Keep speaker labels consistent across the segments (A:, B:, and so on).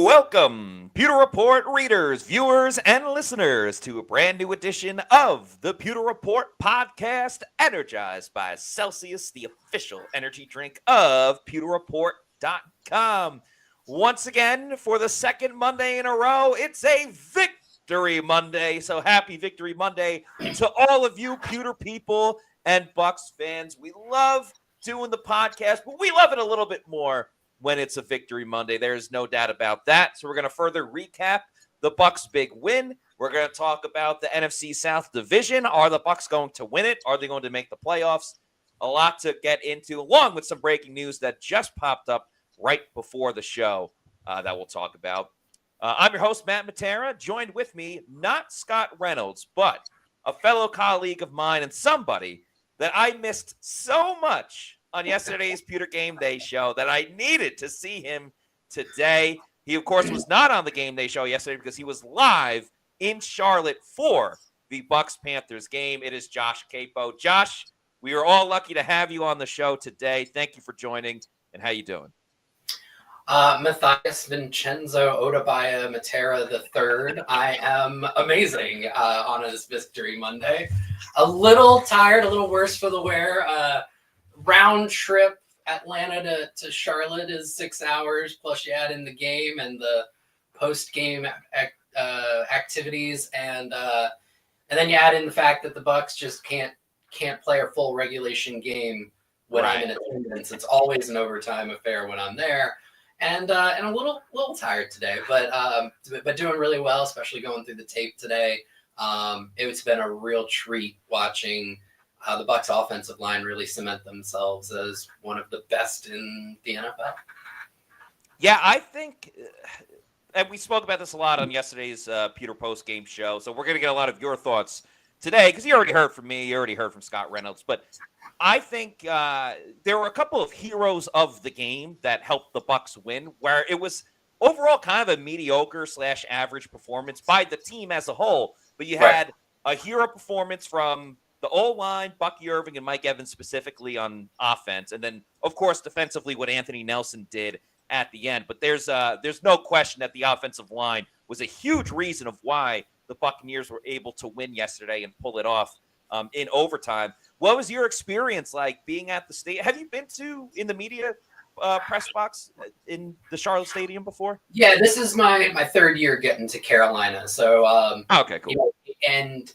A: Welcome, Pewter Report readers, viewers, and listeners to a brand new edition of the Pewter Report podcast, energized by Celsius, the official energy drink of pewterreport.com. Once again, for the second Monday in a row, it's a Victory Monday. So happy Victory Monday to all of you Pewter people and Bucs fans. We love doing the podcast, but we love it a little bit more when it's a Victory Monday. There's no doubt about that. So we're going to further recap the Bucs' big win. We're going to talk about the NFC South division. Are the Bucs going to win it? Are they going to make the playoffs? A lot to get into, along with some breaking news that just popped up right before the show that we'll talk about. I'm your host, Matt Matera. Joined with me, not Scott Reynolds, but a fellow colleague of mine and somebody that I missed so much on yesterday's Pewter Game Day show that I needed to see him today. He, of course, was not on the Game Day show yesterday because he was live in Charlotte for the Bucs-Panthers game. It is Josh Capo. Josh, we are all lucky to have you on the show today. Thank you for joining, and how you doing?
B: Matthias Vincenzo Odabaya Matera III. I am amazing on this Victory Monday. A little tired, a little worse for the wear. Round trip Atlanta to Charlotte is 6 hours, plus you add in the game and the post-game activities, and then you add in the fact that the Bucs just can't play a full regulation game when I'm in attendance. It's always an overtime affair when I'm there, and a little tired today, but doing really well, especially going through the tape today. It's been a real treat watching the Bucs offensive line really cement themselves as one of the best in the NFL.
A: Yeah, I think, and we spoke about this a lot on yesterday's Pewter post-game show, so we're going to get a lot of your thoughts today, because you already heard from me, you already heard from Scott Reynolds, but I think there were a couple of heroes of the game that helped the Bucs win, where it was overall kind of a mediocre/average performance by the team as a whole, but you had a hero performance from the O-line, Bucky, Irving, and Mike Evans specifically on offense. And then, of course, defensively, what Anthony Nelson did at the end. But there's no question that the offensive line was a huge reason of why the Buccaneers were able to win yesterday and pull it off in overtime. What was your experience like being at the stadium? Have you been in the media press box in the Charlotte Stadium before?
B: Yeah, this is my third year getting to Carolina. So,
A: okay, cool.
B: You know,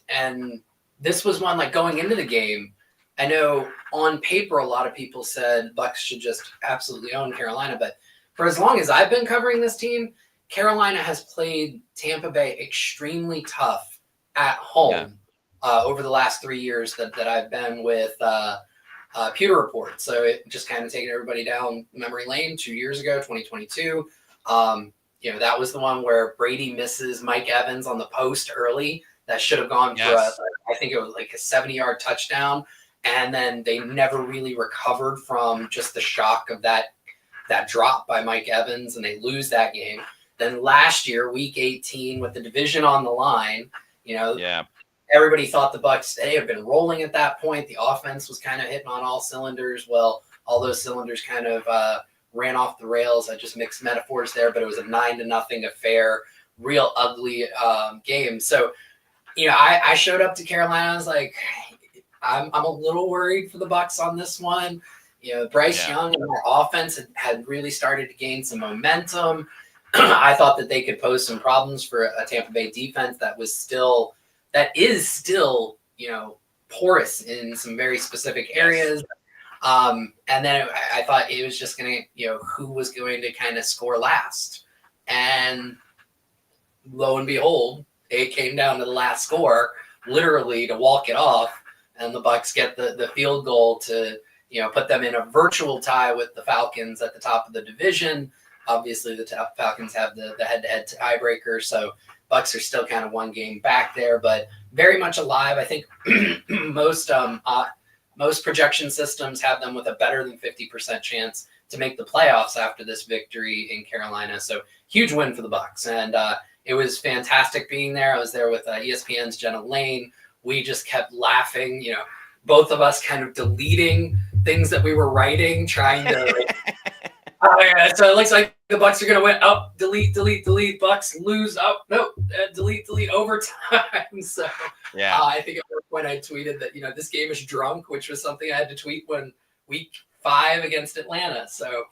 B: and this was one, like, going into the game, I know on paper a lot of people said Bucs should just absolutely own Carolina, but for as long as I've been covering this team, Carolina has played Tampa Bay extremely tough at home over the last 3 years that I've been with Pewter Report. So it just kind of taking everybody down memory lane. 2 years ago, 2022, that was the one where Brady misses Mike Evans on the post early. That should have gone for I think it was like a 70-yard touchdown, and then they never really recovered from just the shock of that drop by Mike Evans, and they lose that game. Then last year, Week 18, with the division on the line, everybody thought the Bucs, they had been rolling at that point. The offense was kind of hitting on all cylinders. Well, all those cylinders kind of ran off the rails. I just mixed metaphors there, but it was a 9-0 affair, real ugly game. So, I showed up to Carolina. I was like, I'm a little worried for the Bucs on this one. Bryce Young and their offense had really started to gain some momentum. I thought that they could pose some problems for a Tampa Bay defense that is still, porous in some very specific areas. And then I thought it was just going to, who was going to kind of score last. And lo and behold, it came down to the last score, literally to walk it off, and the Bucs get the field goal to put them in a virtual tie with the Falcons at the top of the division. Obviously, the Falcons have the head-to-head tiebreaker, so Bucs are still kind of one game back there, but very much alive. I think most projection systems have them with a better than 50% chance to make the playoffs after this victory in Carolina. So huge win for the Bucs, and it was fantastic being there. I was there with ESPN's Jenna Lane. We just kept laughing, both of us kind of deleting things that we were writing, trying to Oh yeah, so it looks like the Bucs are gonna win. Oh, delete. Bucs lose. Oh no, delete overtime. So
A: Yeah.
B: I think at one point I tweeted that this game is drunk, which was something I had to tweet when week 5 against Atlanta. So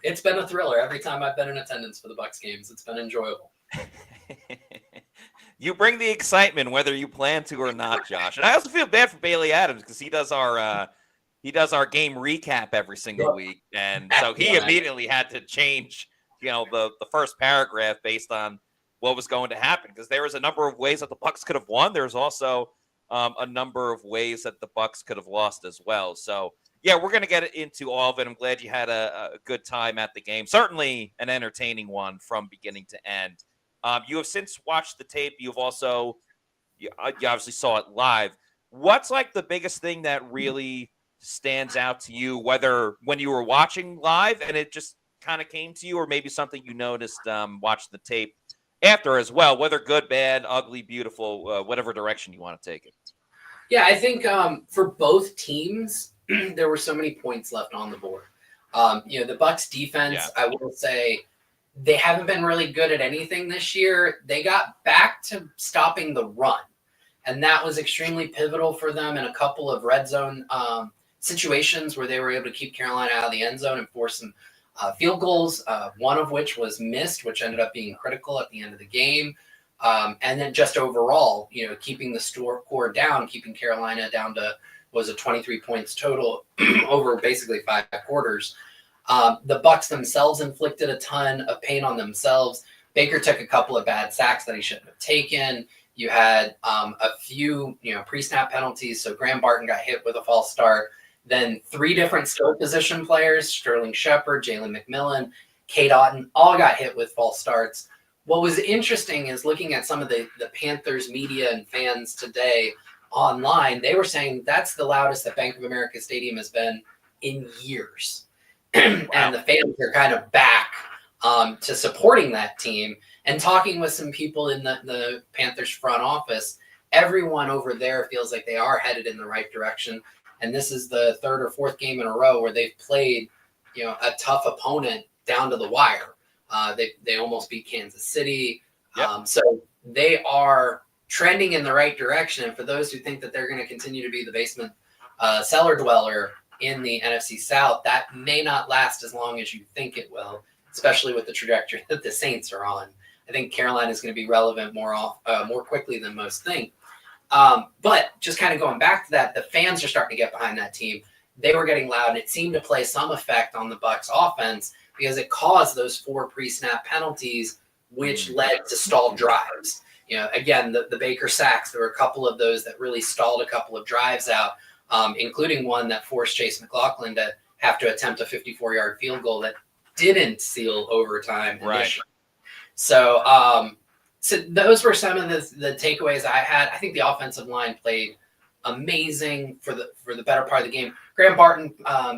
B: it's been a thriller every time I've been in attendance for the Bucs games. It's been enjoyable.
A: You bring the excitement whether you plan to or not, Josh. And I also feel bad for Bailey Adams because he does our game recap every single week, and so he immediately had to change, the first paragraph based on what was going to happen, because there was a number of ways that the Bucs could have won. There's also a number of ways that the Bucs could have lost as well. So yeah, we're going to get into all of it. I'm glad you had a good time at the game. Certainly an entertaining one from beginning to end. You have since watched the tape. You've also, you obviously saw it live. What's like the biggest thing that really stands out to you, whether when you were watching live and it just kind of came to you, or maybe something you noticed watching the tape after as well, whether good, bad, ugly, beautiful, whatever direction you want to take it?
B: Yeah, I think for both teams, there were so many points left on the board. The Bucs defense, I will say, they haven't been really good at anything this year. They got back to stopping the run, and that was extremely pivotal for them in a couple of red zone situations where they were able to keep Carolina out of the end zone and force some field goals, one of which was missed, which ended up being critical at the end of the game. And then just overall, keeping the score down, keeping Carolina down to, was it 23 points total over basically 5 quarters. The Bucs themselves inflicted a ton of pain on themselves. Baker took a couple of bad sacks that he shouldn't have taken. You had a few, pre-snap penalties. So Graham Barton got hit with a false start. Then 3 different skill position players, Sterling Shepard, Jalen McMillan, Kate Otten, all got hit with false starts. What was interesting is looking at some of the Panthers media and fans today online, they were saying that's the loudest that Bank of America Stadium has been in years. Wow. And the fans are kind of back to supporting that team. And talking with some people in the Panthers front office, everyone over there feels like they are headed in the right direction. And this is the 3rd or 4th game in a row where they've played, a tough opponent down to the wire. They almost beat Kansas City. Yep. So they are trending in the right direction. And for those who think that they're going to continue to be the basement cellar dweller in the NFC South, that may not last as long as you think it will, especially with the trajectory that the Saints are on. I think Carolina is going to be relevant more quickly than most think. But just kind of going back to that, the fans are starting to get behind that team. They were getting loud, and it seemed to play some effect on the Bucs offense because it caused those 4 pre-snap penalties, which led to stalled drives. Again, the Baker sacks, there were a couple of those that really stalled a couple of drives out, including one that forced Chase McLaughlin to have to attempt a 54-yard field goal that didn't seal overtime initially. So those were some of the takeaways I had. I think the offensive line played amazing for the better part of the game. Graham Barton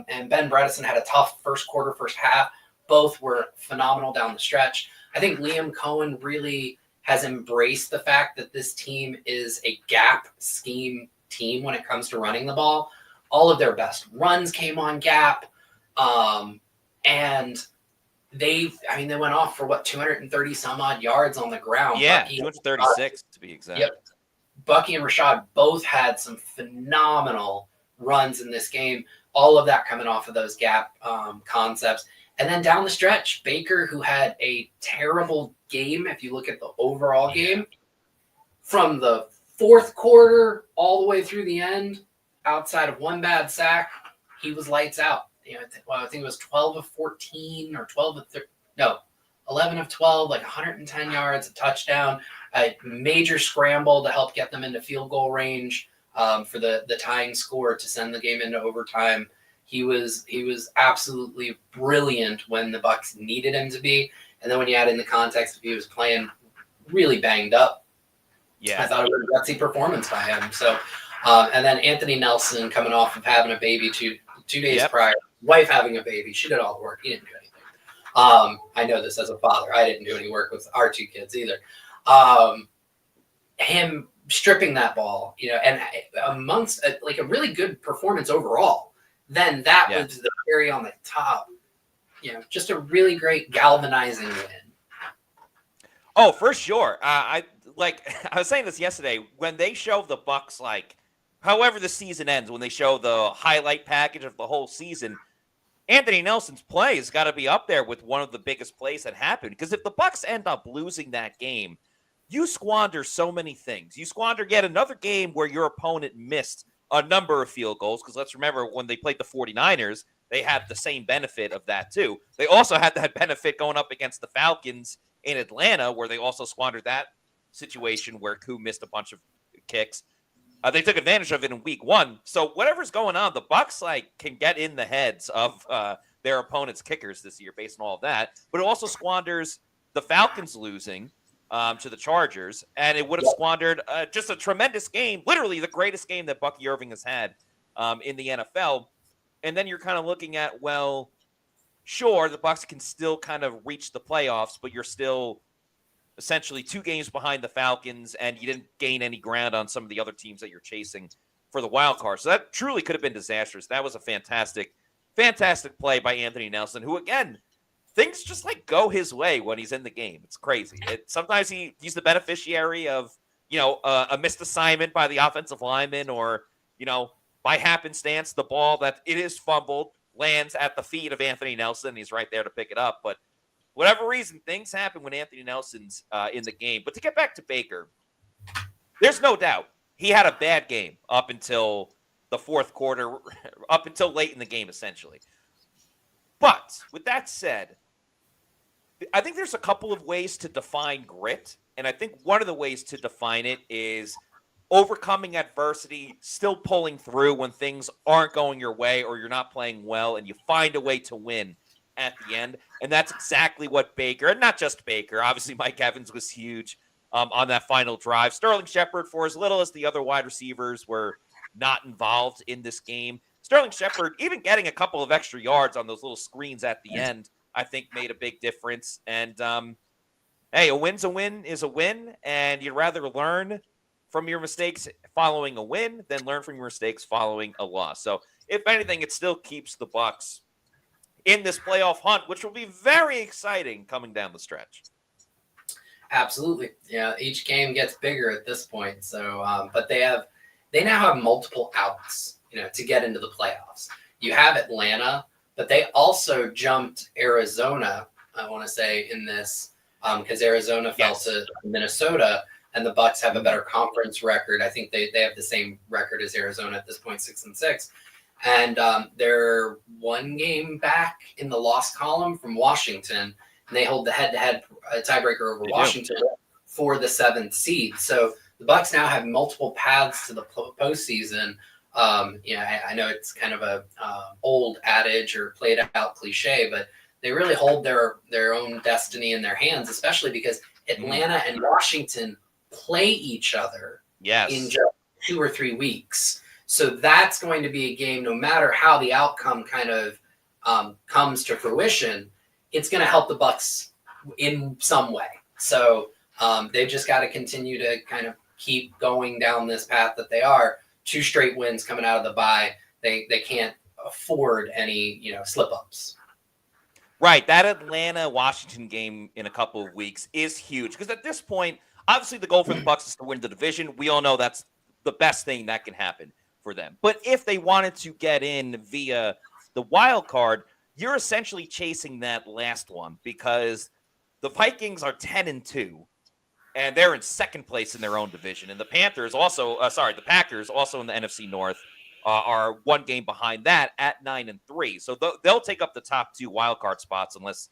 B: and Ben Bredesen had a tough first quarter, first half. Both were phenomenal down the stretch. I think Liam Cohen really has embraced the fact that this team is a gap scheme team when it comes to running the ball. All of their best runs came on gap. And they went off for 230 some odd yards on the ground.
A: Yeah, Bucky, 236 to be exact. Yep.
B: Bucky and Rashad both had some phenomenal runs in this game. All of that coming off of those gap concepts. And then down the stretch, Baker, who had a terrible game, if you look at the overall game, from the 4th quarter all the way through the end, outside of one bad sack, he was lights out. I think it was 12 of 14 or 11 of 12, like 110 yards, a touchdown, a major scramble to help get them into field goal range for the tying score to send the game into overtime. He was absolutely brilliant when the Bucs needed him to be. And then when you add in the context of he was playing really banged up, I thought it was a gutsy performance by him. So, and then Anthony Nelson coming off of having a baby two days prior, wife having a baby. She did all the work. He didn't do anything. I know this as a father. I didn't do any work with our 2 kids either. Him stripping that ball, and amongst a really good performance overall. Then that was the cherry on the top. just a really great galvanizing win.
A: Oh, for sure. I was saying this yesterday when they show the Bucs, like, however the season ends, when they show the highlight package of the whole season, Anthony Nelson's play has got to be up there with one of the biggest plays that happened. Because if the Bucs end up losing that game, you squander so many things. You squander yet another game where your opponent missed a number of field goals. Because let's remember, when they played the 49ers, they had the same benefit of that too. They also had that benefit going up against the Falcons in Atlanta, where they also squandered that situation where Koo missed a bunch of kicks. They took advantage of it in week 1. So whatever's going on, the Bucs can get in the heads of their opponent's kickers this year based on all of that. But it also squanders the Falcons losing to the Chargers, and it would have squandered just a tremendous game, literally the greatest game that Bucky Irving has had in the NFL. And then you're kind of looking at, well, sure, the Bucs can still kind of reach the playoffs, but you're still essentially 2 games behind the Falcons, and you didn't gain any ground on some of the other teams that you're chasing for the wild card. So that truly could have been disastrous. That was a fantastic, fantastic play by Anthony Nelson, who, again, things just go his way when he's in the game. It's crazy. Sometimes he's the beneficiary of, a missed assignment by the offensive lineman, or, by happenstance, the ball that it is fumbled lands at the feet of Anthony Nelson. He's right there to pick it up. But whatever reason, things happen when Anthony Nelson's in the game. But to get back to Baker, there's no doubt he had a bad game up until the fourth quarter, up until late in the game, essentially. But with that said, I think there's a couple of ways to define grit. And I think one of the ways to define it is overcoming adversity, still pulling through when things aren't going your way or you're not playing well, and you find a way to win at the end. And that's exactly what Baker, and not just Baker, obviously Mike Evans was huge on that final drive. Sterling Shepard, for as little as the other wide receivers were not involved in this game, Sterling Shepard, even getting a couple of extra yards on those little screens at the end, I think made a big difference. And, hey, a win's a win is a win, and you'd rather learn from your mistakes following a win than learn from your mistakes following a loss. So, if anything, it still keeps the Bucs in this playoff hunt, which will be very exciting coming down the stretch.
B: Absolutely. Yeah, each game gets bigger at this point. So, but they now have multiple outs, to get into the playoffs. You have Atlanta, but they also jumped Arizona, I want to say, in this, because Arizona fell to Minnesota, and the Bucs have a better conference record. I think they have the same record as Arizona at this point, 6-6. And they're 1 game back in the loss column from Washington, and they hold the head-to-head tiebreaker over Washington for the 7th seed. So the Bucs now have multiple paths to the postseason. I know it's kind of a old adage or played out cliche, but they really hold their own destiny in their hands, especially because Atlanta and Washington play each other in just 2 or 3 weeks. So that's going to be a game, no matter how the outcome kind of comes to fruition, it's going to help the Bucs in some way. So they've just got to continue to kind of keep going down this path that they are. 2 straight wins coming out of the bye. They can't afford any, slip-ups.
A: Right. That Atlanta-Washington game in a couple of weeks is huge because at this point, obviously the goal for the Bucs is to win the division. We all know that's the best thing that can happen for them. But if they wanted to get in via the wild card, you're essentially chasing that last one because the Vikings are 10-2, and they're in second place in their own division. And the Packers also in the NFC North are 1 game behind that at 9-3. So they'll take up the top 2 wild card spots unless,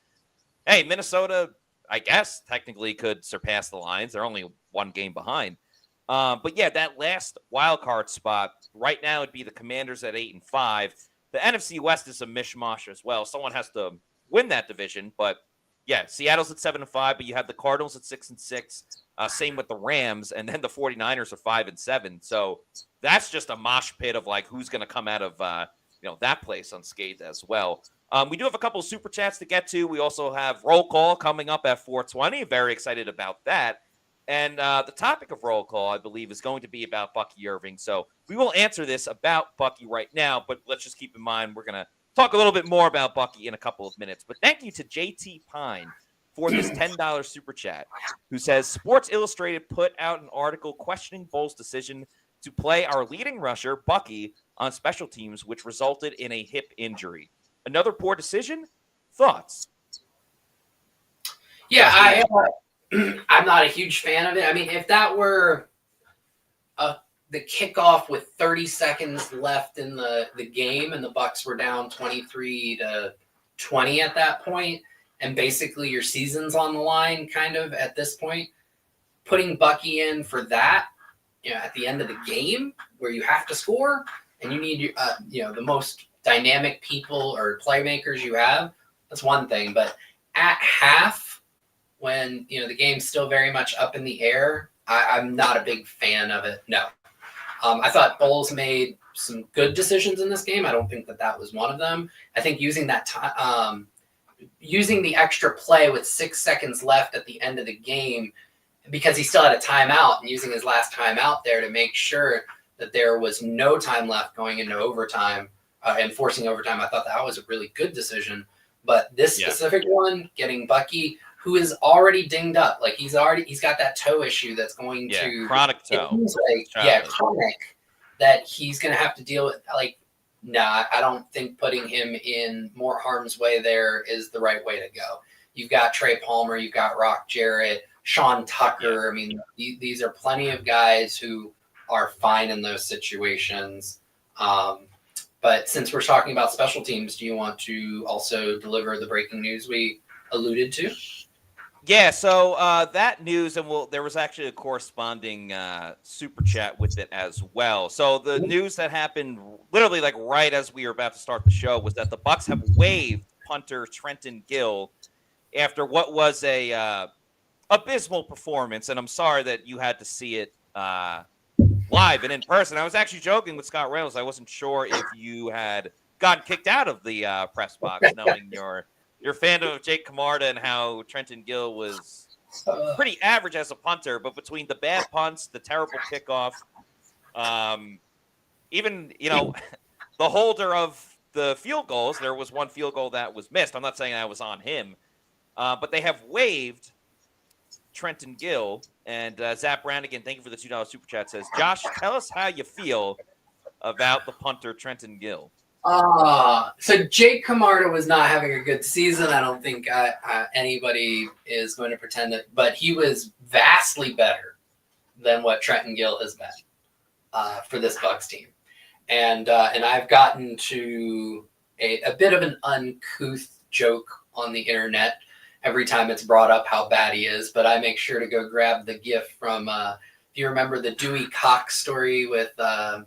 A: hey, Minnesota, I guess, technically could surpass the Lions. They're only 1 game behind. But yeah, that last wild card spot right now would be the Commanders at 8-5. The NFC West is a mishmash as well. Someone has to win that division, but yeah, Seattle's at 7-5, but you have the Cardinals at 6-6. Same with the Rams, and then the 49ers are 5-7. So that's just a mosh pit of who's going to come out of that place unscathed as well. We do have a couple of super chats to get to. We also have roll call coming up at 4:20. Very excited about that. And the topic of roll call, I believe, is going to be about Bucky Irving. So we will answer this about Bucky right now, but let's just keep in mind we're going to talk a little bit more about Bucky in a couple of minutes. But thank you to JT Pine for this $10 super chat, who says Sports Illustrated put out an article questioning Bowles' decision to play our leading rusher, Bucky, on special teams, which resulted in a hip injury. Another poor decision? Thoughts?
B: Yeah, I'm not a huge fan of it. I mean, if that were the kickoff with 30 seconds left in the game and the Bucs were down 23-20 at that point, and basically your season's on the line kind of at this point, putting Bucky in for that, at the end of the game where you have to score and you need the most dynamic people or playmakers you have, that's one thing. But at half, when the game's still very much up in the air, I'm not a big fan of it. No. I thought Bowles made some good decisions in this game. I don't think that was one of them. I think using that time, using the extra play with 6 seconds left at the end of the game, because he still had a timeout, and using his last timeout there to make sure that there was no time left going into overtime and forcing overtime, I thought that was a really good decision. But this specific one, getting Bucky, who is already dinged up, like he's got that toe issue that's going to
A: chronic toe.
B: Chronic, that he's going to have to deal with. Like, nah, I don't think putting him in more harm's way there is the right way to go. You've got Trey Palmer, you've got Rock Jarrett, Sean Tucker. I mean, these are plenty of guys who are fine in those situations. But since we're talking about special teams, do you want to also deliver the breaking news we alluded to?
A: Yeah, so that news, and there was actually a corresponding super chat with it as well. So the news that happened literally like right as we were about to start the show was that the Bucs have waived punter Trenton Gill after what was a abysmal performance, and I'm sorry that you had to see it live and in person. I was actually joking with Scott Reynolds. I wasn't sure if you had gotten kicked out of the press box, knowing your fan of Jake Camarda and how Trenton Gill was pretty average as a punter, but between the bad punts, the terrible kickoff, even, the holder of the field goals, there was one field goal that was missed. I'm not saying that was on him, but they have waived Trenton Gill. And Zach Brannigan, thank you for the $2 super chat, says, Josh, tell us how you feel about the punter Trenton Gill.
B: So Jake Camarda was not having a good season. I don't think anybody is going to pretend that, but he was vastly better than what Trenton Gill has been for this Bucs team. And I've gotten to a bit of an uncouth joke on the internet every time it's brought up how bad he is, but I make sure to go grab the GIF from, if you remember the Dewey Cox story with kind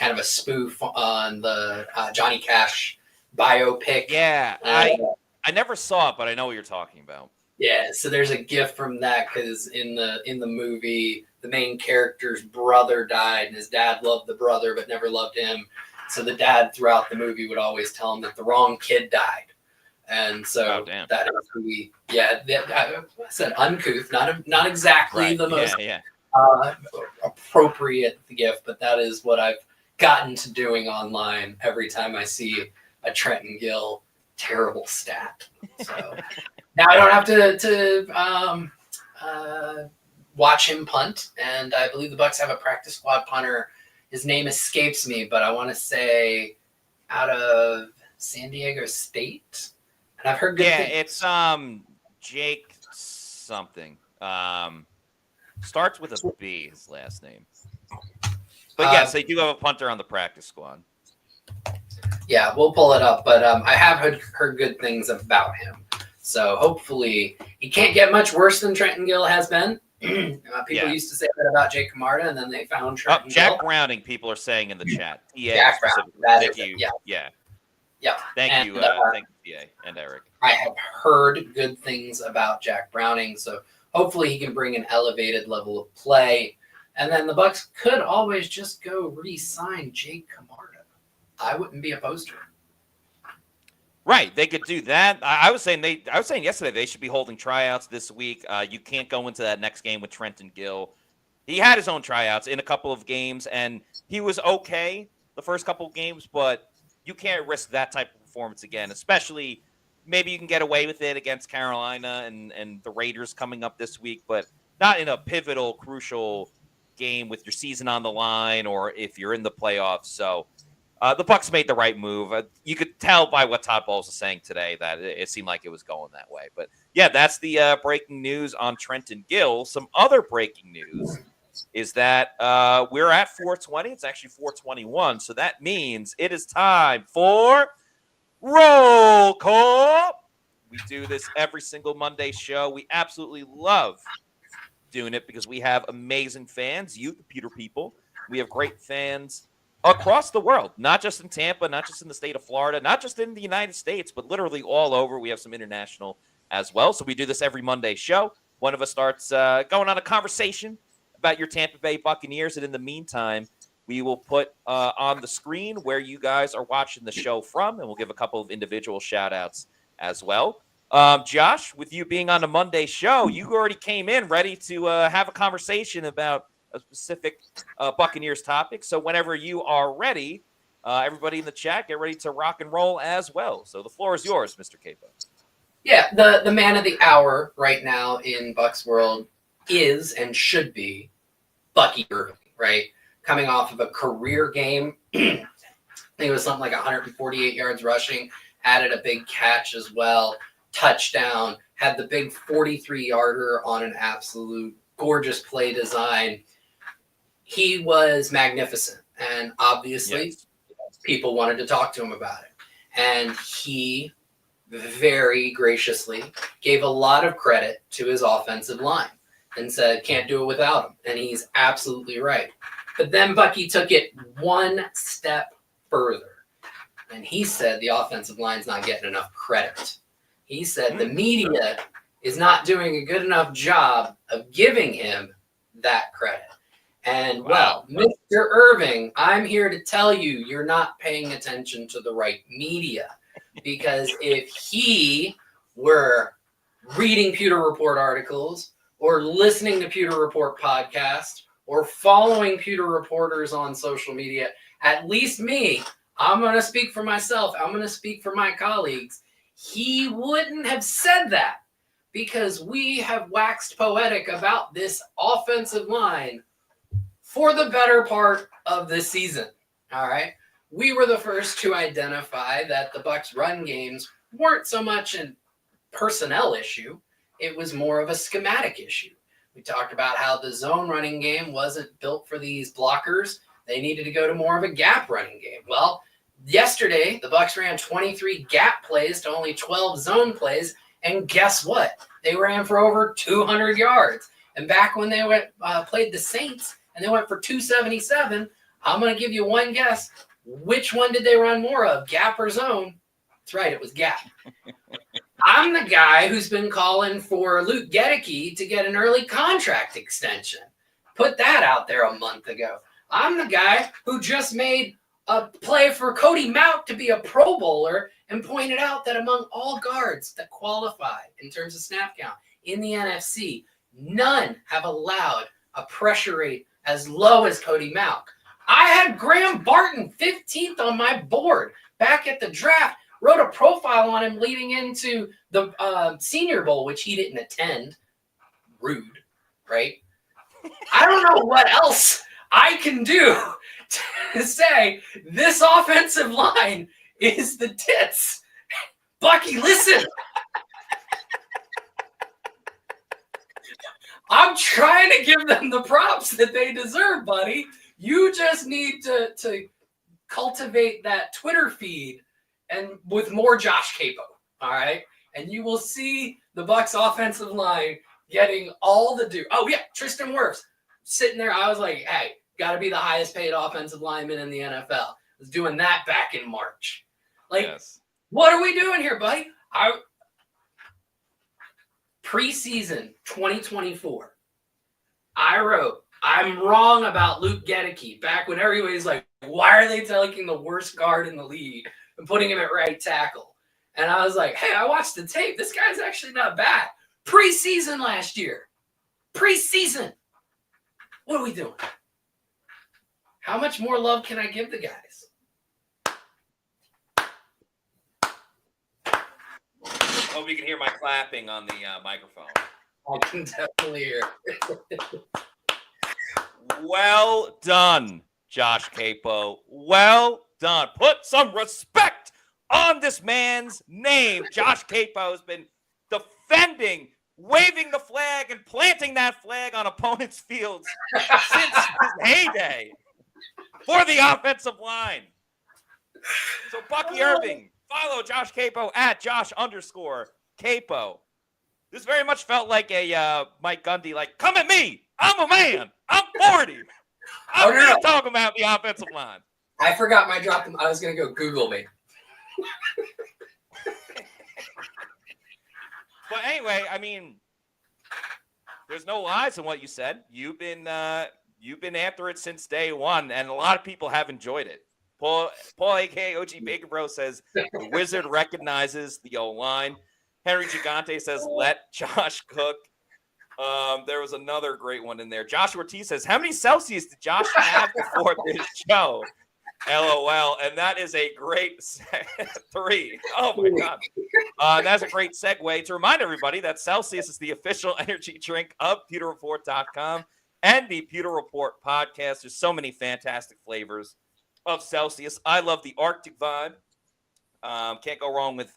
B: of a spoof on the Johnny Cash biopic.
A: Yeah, I never saw it, but I know what you're talking about.
B: Yeah, so there's a GIF from that because in the movie, the main character's brother died, and his dad loved the brother but never loved him. So the dad throughout the movie would always tell him that the wrong kid died. And so that is who I said uncouth, not exactly the most appropriate gift, but that is what I've gotten to doing online every time I see a Trenton Gill terrible stat. So now I don't have to watch him punt, and I believe the Bucs have a practice squad punter. His name escapes me, but I want to say out of San Diego State. And I've heard good things.
A: It's Jake something. Starts with a B, his last name. But yes, they do have a punter on the practice squad.
B: Yeah, we'll pull it up. But I have heard good things about him. So hopefully he can't get much worse than Trenton Gill has been. People used to say that about Jake Camarda, and then they found Trenton
A: Jack
B: Gill.
A: Browning, people are saying in the chat.
B: Jack Browning.
A: Thank you. Yeah. Thank you, PA and Eric.
B: I have heard good things about Jack Browning, so hopefully he can bring an elevated level of play. And then the Bucs could always just go re-sign Jake Camarda. I wouldn't be opposed to it.
A: Right, they could do that. I was saying yesterday they should be holding tryouts this week. You can't go into that next game with Trenton Gill. He had his own tryouts in a couple of games, and he was okay the first couple of games, but you can't risk that type of performance again, especially maybe you can get away with it against Carolina and the Raiders coming up this week, but not in a pivotal, crucial game with your season on the line or if you're in the playoffs. So the Bucs made the right move. You could tell by what Todd Bowles was saying today that it seemed like it was going that way. But yeah, that's the breaking news on Trenton Gill. Some other breaking news is that we're at 420. It's actually 421. So that means it is time for roll call. We do this every single Monday show. We absolutely love doing it because we have amazing fans, you, the Pewter people. We have great fans across the world, not just in Tampa, not just in the state of Florida, not just in the United States, but literally all over. We have some international as well. So we do this every Monday show. One of us starts going on a conversation about your Tampa Bay Buccaneers. And in the meantime, we will put on the screen where you guys are watching the show from, and we'll give a couple of individual shout outs as well. Josh, with you being on the Monday show, you already came in ready to have a conversation about a specific Buccaneers topic. So whenever you are ready, everybody in the chat, get ready to rock and roll as well. So the floor is yours, Mr. Capo.
B: Yeah, the man of the hour right now in Bucs world is and should be Bucky Irving, right? Coming off of a career game. I think it was something like 148 yards rushing, added a big catch as well, touchdown, had the big 43-yarder on an absolute gorgeous play design. He was magnificent, and obviously people wanted to talk to him about it. And he very graciously gave a lot of credit to his offensive line and said, can't do it without him. And he's absolutely right. But then Bucky took it one step further, and he said the offensive line's not getting enough credit. He said the media is not doing a good enough job of giving him that credit. And, well, Mr. Irving, I'm here to tell you you're not paying attention to the right media. Because if he were reading Pewter Report articles or listening to Pewter Report podcast or following Pewter Reporters on social media, at least me, I'm going to speak for myself. I'm going to speak for my colleagues. He wouldn't have said that because we have waxed poetic about this offensive line for the better part of this season. All right. We were the first to identify that the Bucs run games weren't so much a personnel issue. It was more of a schematic issue. We talked about how the zone running game wasn't built for these blockers. They needed to go to more of a gap running game. Well, yesterday, the Bucs ran 23 gap plays to only 12 zone plays. And guess what? They ran for over 200 yards. And back when they played the Saints and they went for 277, I'm going to give you one guess. Which one did they run more of, gap or zone? That's right, it was gap. I'm the guy who's been calling for Luke Gedeke to get an early contract extension. Put that out there a month ago. I'm the guy who just made a play for Cody Mauch to be a Pro Bowler and pointed out that among all guards that qualified in terms of snap count in the NFC, none have allowed a pressure rate as low as Cody Mauch. I had Graham Barton 15th on my board back at the draft, wrote a profile on him leading into the Senior Bowl, which he didn't attend. Rude, right? I don't know what else I can do to say this offensive line is the tits. Bucky, listen. I'm trying to give them the props that they deserve, buddy. You just need to cultivate that Twitter feed and with more Josh Capo, all right? And you will see the Bucs offensive line getting all the due. Oh, yeah, Tristan Wirfs sitting there. I was like, hey, got to be the highest paid offensive lineman in the NFL. I was doing that back in March. Like, What are we doing here, buddy? Preseason 2024, I wrote, I'm wrong about Luke Gedeke back when everybody's like, why are they taking the worst guard in the league and putting him at right tackle? And I was like, hey, I watched the tape. This guy's actually not bad. Preseason last year. Preseason. What are we doing? How much more love can I give the guys?
A: Hope you can hear my clapping on the microphone.
B: I can definitely hear.
A: Well done, Josh Capo. Well done. Put some respect on this man's name. Josh Capo has been defending, waving the flag, and planting that flag on opponents' fields since his heyday for the offensive line. So, Bucky Irving, follow Josh Capo at Josh_Capo. This very much felt like a Mike Gundy, like, come at me. I'm a man. I'm 40. I'm talking about the offensive line.
B: I forgot my drop. I was going to go Google me.
A: But anyway, I mean, there's no lies in what you said. You've been after it since day one, and a lot of people have enjoyed it. Paul aka OG Baker Bro says the Wizard recognizes the O-line. Henry Gigante says let Josh cook. There was another great one in there. Josh Ortiz says, how many Celsius did Josh have before this show? LOL. And that is a great 3. Oh, my God. That's a great segue to remind everybody that Celsius is the official energy drink of PewterReport.com and the Pewter Report podcast. There's so many fantastic flavors of Celsius. I love the Arctic vibe. Can't go wrong with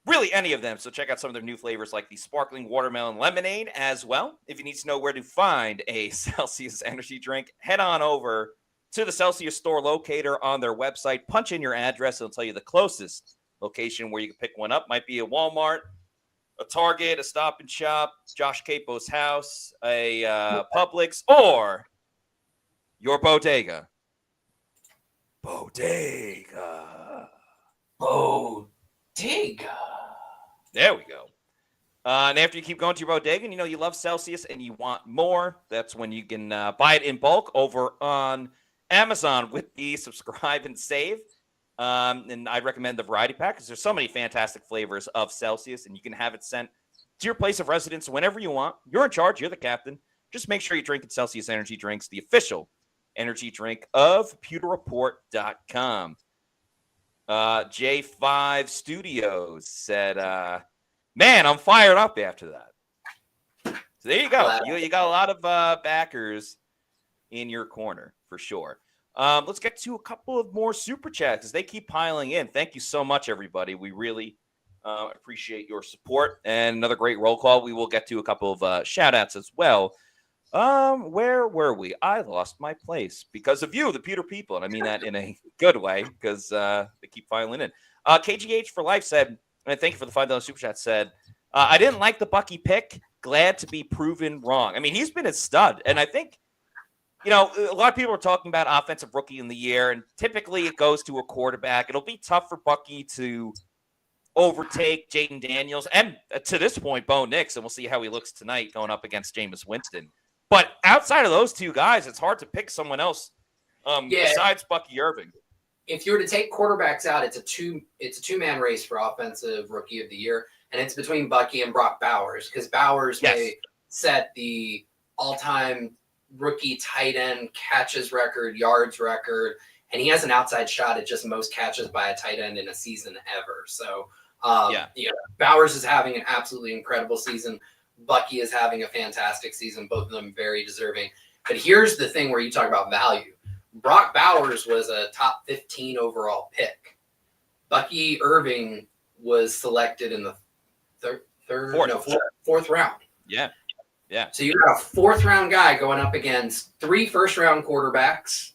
A: really any of them. So check out some of their new flavors like the sparkling watermelon lemonade as well. If you need to know where to find a Celsius energy drink, head on over to the Celsius store locator on their website. Punch in your address. It'll tell you the closest location where you can pick one up. Might be a Walmart, a Target, a Stop and Shop, Josh Capo's house, a Publix, or your bodega. Bodega. There we go. And after you keep going to your bodega and you know you love Celsius and you want more, that's when you can buy it in bulk over on Amazon with the subscribe and save. And I recommend the variety pack because there's so many fantastic flavors of Celsius, and you can have it sent to your place of residence whenever you want. You're in charge. You're the captain. Just make sure you're drinking Celsius energy drinks, the official energy drink of PewterReport.com. J5 Studios said, man, I'm fired up after that. So there you go. You got a lot of backers in your corner for sure. Let's get to a couple of more super chats as they keep piling in. Thank you so much, everybody. We really appreciate your support. And another great roll call. We will get to a couple of shout outs as well. Where were we? I lost my place because of you, the Pewter people. And I mean that in a good way because they keep filing in. KGH for Life said, and thank you for the $5 super chat, said, I didn't like the Bucky pick. Glad to be proven wrong. I mean, he's been a stud. And I think, you know, a lot of people are talking about offensive rookie in the year, and typically it goes to a quarterback. It'll be tough for Bucky to overtake Jaden Daniels and, to this point, Bo Nix, and we'll see how he looks tonight going up against Jameis Winston. But outside of those two guys, it's hard to pick someone else besides Bucky Irving.
B: If you were to take quarterbacks out, it's a two-man race for offensive rookie of the year, and it's between Bucky and Brock Bowers because Bowers may set the all-time rookie tight end catches record, yards record, and he has an outside shot at just most catches by a tight end in a season ever. So, Bowers is having an absolutely incredible season. Bucky is having a fantastic season. Both of them very deserving. But here's the thing where you talk about value. Brock Bowers was a top 15 overall pick. Bucky Irving was selected in the fourth round. Yeah. So you got a fourth-round guy going up against 3 first-round quarterbacks,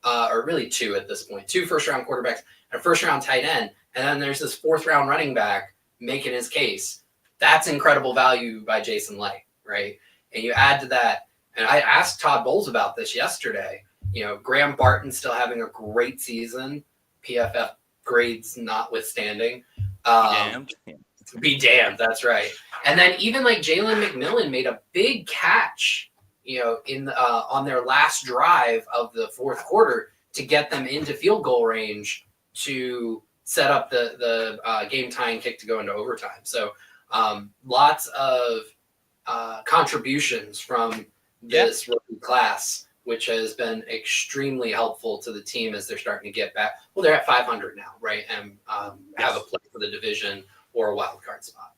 B: or really 2 at this point. 2 first-round quarterbacks and a first-round tight end. And then there's this fourth-round running back making his case. That's incredible value by Jason Light, right? And you add to that, and I asked Todd Bowles about this yesterday. You know, Graham Barton's still having a great season, PFF grades notwithstanding. Be damned, that's right. And then even like Jalen McMillan made a big catch, you know, in on their last drive of the fourth quarter to get them into field goal range to set up the game-tying kick to go into overtime. So lots of contributions from this rookie class, which has been extremely helpful to the team as they're starting to get back. Well, they're at 500 now, right? And have a play for the division or a wild card spot.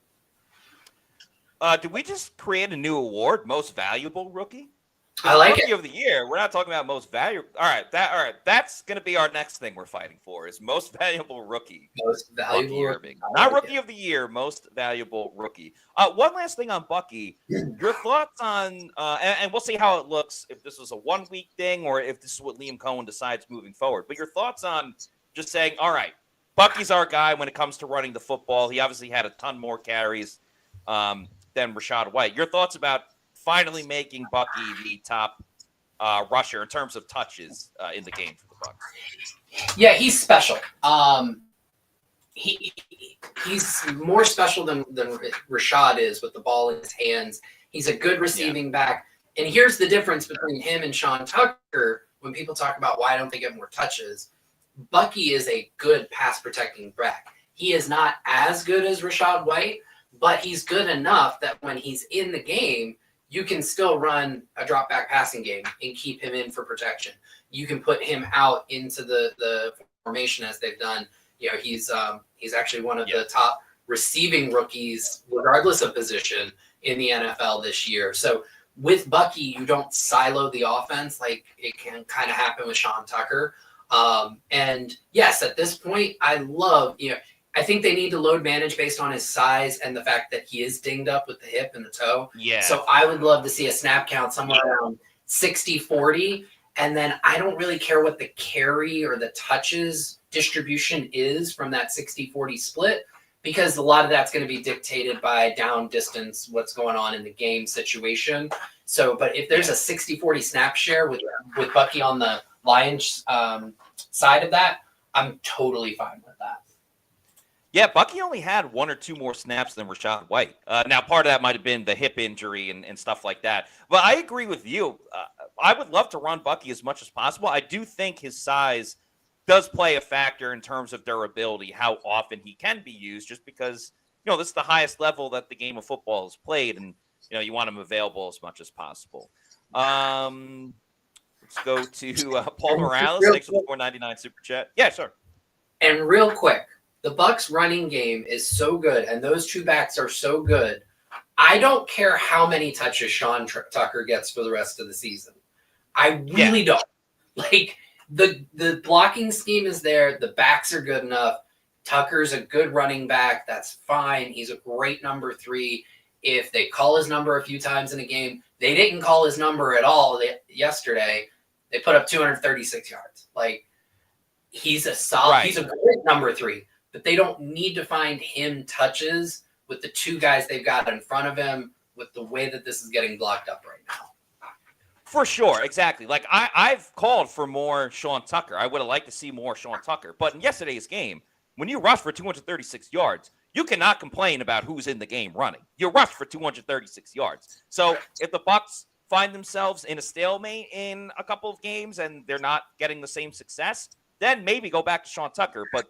A: Did we just create a new award, most valuable rookie?
B: I like
A: rookie
B: it.
A: of the year. We're not talking about most valuable. All right, that's going to be our next thing we're fighting for is most valuable rookie.
B: Most valuable
A: Bucky Irving,
B: rookie.
A: not rookie of the year, most valuable rookie. One last thing on Bucky. Your thoughts on, and we'll see how it looks if this was a 1 week thing or if this is what Liam Cohen decides moving forward. But your thoughts on just saying, all right, Bucky's our guy when it comes to running the football. He obviously had a ton more carries than Rachaad White. Your thoughts about finally making Bucky the top rusher in terms of touches in the game for the Bucs?
B: Yeah, he's special. He's more special than Rachaad is with the ball in his hands. He's a good receiving back. And here's the difference between him and Sean Tucker when people talk about why don't they get more touches. Bucky is a good pass protecting back. He is not as good as Rachaad White, but he's good enough that when he's in the game, you can still run a drop back passing game and keep him in for protection. You can put him out into the formation as they've done. You know, he's actually one of the top receiving rookies, regardless of position, in the NFL this year. So with Bucky, you don't silo the offense like it can kind of happen with Sean Tucker. And yes, at this point, I think they need to load manage based on his size and the fact that he is dinged up with the hip and the toe.
A: Yeah.
B: So I would love to see a snap count somewhere around 60-40. And then I don't really care what the carry or the touches distribution is from that 60-40 split, because a lot of that's going to be dictated by down distance, what's going on in the game situation. So, but if there's a 60-40 snap share with Bucky on the Lions side of that, I'm totally fine with that.
A: Yeah, Bucky only had one or two more snaps than Rachaad White. Now, part of that might have been the hip injury and stuff like that. But I agree with you. I would love to run Bucky as much as possible. I do think his size does play a factor in terms of durability, how often he can be used, just because, this is the highest level that the game of football is played, and, you want him available as much as possible. Let's go to Paul Morales. Thanks for the $4.99 super chat. Yeah, sure.
B: And real quick, the Bucs running game is so good, and those two backs are so good. I don't care how many touches Sean Tucker gets for the rest of the season. I really don't. Like, the blocking scheme is there. The backs are good enough. Tucker's a good running back. That's fine. He's a great number 3. If they call his number a few times in a game, they didn't call his number at all yesterday. They put up 236 yards. Like, he's a solid, he's a great number 3, but they don't need to find him touches with the two guys they've got in front of him with the way that this is getting blocked up right now.
A: For sure, exactly. Like, I've called for more Sean Tucker. I would have liked to see more Sean Tucker. But in yesterday's game, when you rush for 236 yards, you cannot complain about who's in the game running. You rushed for 236 yards. So if the Bucs find themselves in a stalemate in a couple of games and they're not getting the same success, then maybe go back to Sean Tucker. But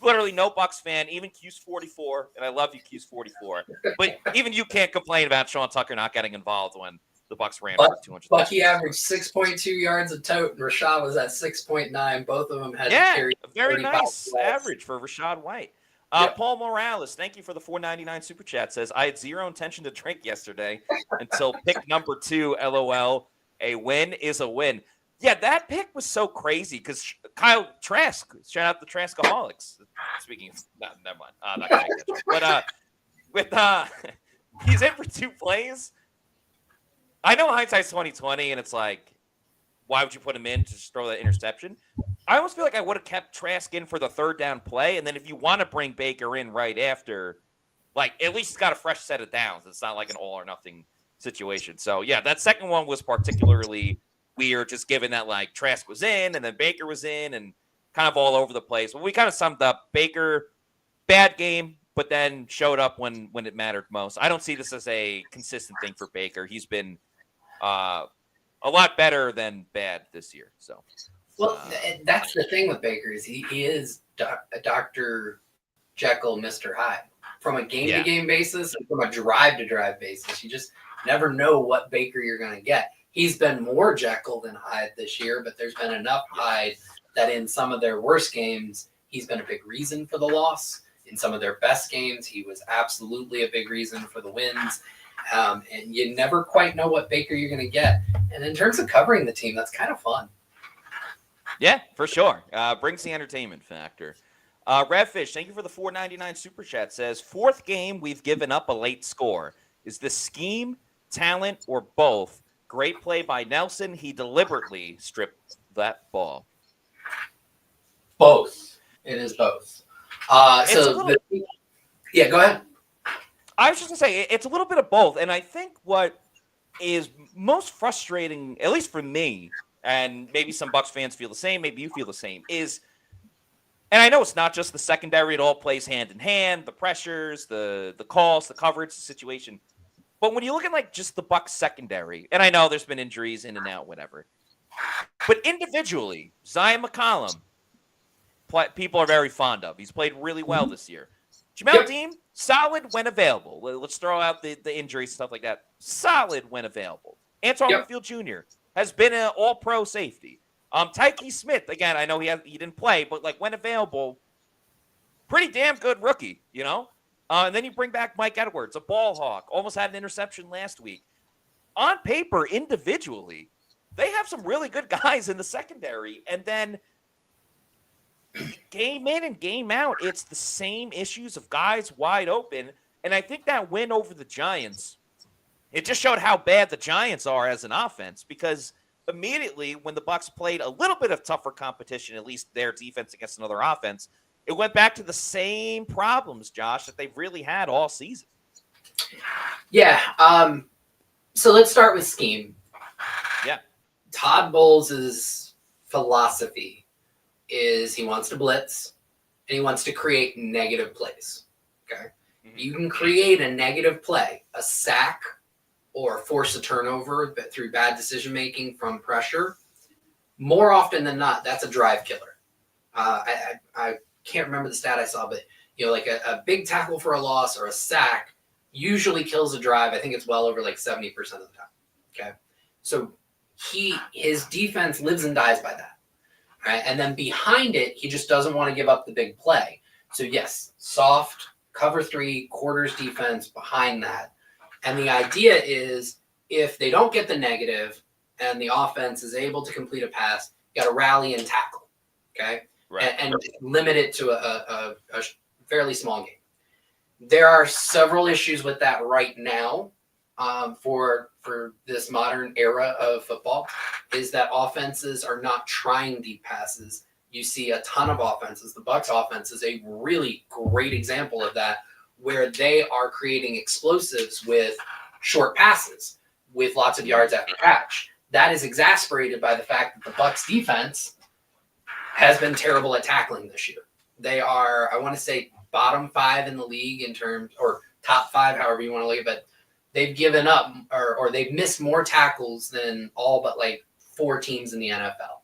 A: literally no Bucs fan, even Q's44, and I love you, Q's44, but even you can't complain about Sean Tucker not getting involved when the Bucs ran for 200.
B: Bucky averaged 6.2 yards a tote, and Rachaad was at 6.9. Both of them had to carry
A: a very nice average for Rachaad White. Paul Morales, thank you for the $4.99 super chat. Says, I had zero intention to drink yesterday until pick number 2, LOL. A win is a win. Yeah, that pick was so crazy because Kyle Trask, shout out the Traskaholics. Speaking of, never mind. Not gonna make that joke. But he's in for 2 plays. I know hindsight's 20/20, and it's like, why would you put him in to just throw that interception? I almost feel like I would have kept Trask in for the 3rd down play, and then if you want to bring Baker in right after, like, at least he's got a fresh set of downs. It's not like an all or nothing situation. So yeah, that second one was particularly weird, just given that like Trask was in and then Baker was in and kind of all over the place. But we kind of summed up Baker, bad game, but then showed up when it mattered most. I don't see this as a consistent thing for Baker. He's been a lot better than bad this year. So,
B: well, that's the thing with Baker is he is Dr. Jekyll, Mr. Hyde. From a game-to-game basis and from a drive-to-drive basis, you just never know what Baker you're going to get. He's been more Jekyll than Hyde this year, but there's been enough Hyde that in some of their worst games, he's been a big reason for the loss. in some of their best games. He was absolutely a big reason for the wins. And you never quite know what Baker you're going to get. And in terms of covering the team, that's kind of fun.
A: Yeah, for sure. Brings the entertainment factor. Redfish, thank you for the $4.99 super chat. Says, fourth game we've given up a late score. Is this scheme, talent, or both? Great play by Nelson. He deliberately stripped that ball.
B: Both. It is both. Yeah, go ahead.
A: I was just going to say, it's a little bit of both. And I think what is most frustrating, at least for me, and maybe some Bucs fans feel the same, maybe you feel the same, is, and I know it's not just the secondary, it all plays hand in hand, the pressures, the calls, the coverage, the situation. But when you look at like just the Bucs secondary, and I know there's been injuries in and out, whatever, but individually, Zion McCollum, people are very fond of. He's played really well this year. Jamel Dean, solid when available. Let's throw out the injuries, stuff like that. Solid when available. Antoine Winfield Jr. has been an all-pro safety. Tyke Smith, again, I know he didn't play, but like when available, pretty damn good rookie, you know? And then you bring back Mike Edwards, a ball hawk, almost had an interception last week. On paper, individually, they have some really good guys in the secondary. And then game in and game out, it's the same issues of guys wide open. And I think that win over the Giants, it just showed how bad the Giants are as an offense, because immediately when the Bucs played a little bit of tougher competition, at least their defense against another offense, it went back to the same problems, Josh, that they've really had all season.
B: Yeah. So let's start with scheme.
A: Yeah.
B: Todd Bowles' philosophy is he wants to blitz and he wants to create negative plays. Okay. Mm-hmm. You can create a negative play, a sack, or force a turnover through bad decision-making from pressure. More often than not, that's a drive killer. I can't remember the stat I saw, but like a big tackle for a loss or a sack usually kills a drive. I think it's well over like 70% of the time. Okay. So his defense lives and dies by that. Right. And then behind it, he just doesn't want to give up the big play. So yes, soft cover 3 quarters defense behind that. And the idea is if they don't get the negative and the offense is able to complete a pass, you got to rally and tackle. Okay. Right. And limit it to a fairly small game. There are several issues with that right now for this modern era of football, is that offenses are not trying deep passes. You see a ton of offenses. The Bucs offense is a really great example of that, where they are creating explosives with short passes with lots of yards after catch. That is exasperated by the fact that the Bucs defense has been terrible at tackling this year. They are, I want to say, bottom 5 in the league in terms, or top 5, however you want to look at it, but they've given up or they've missed more tackles than all but like 4 teams in the NFL.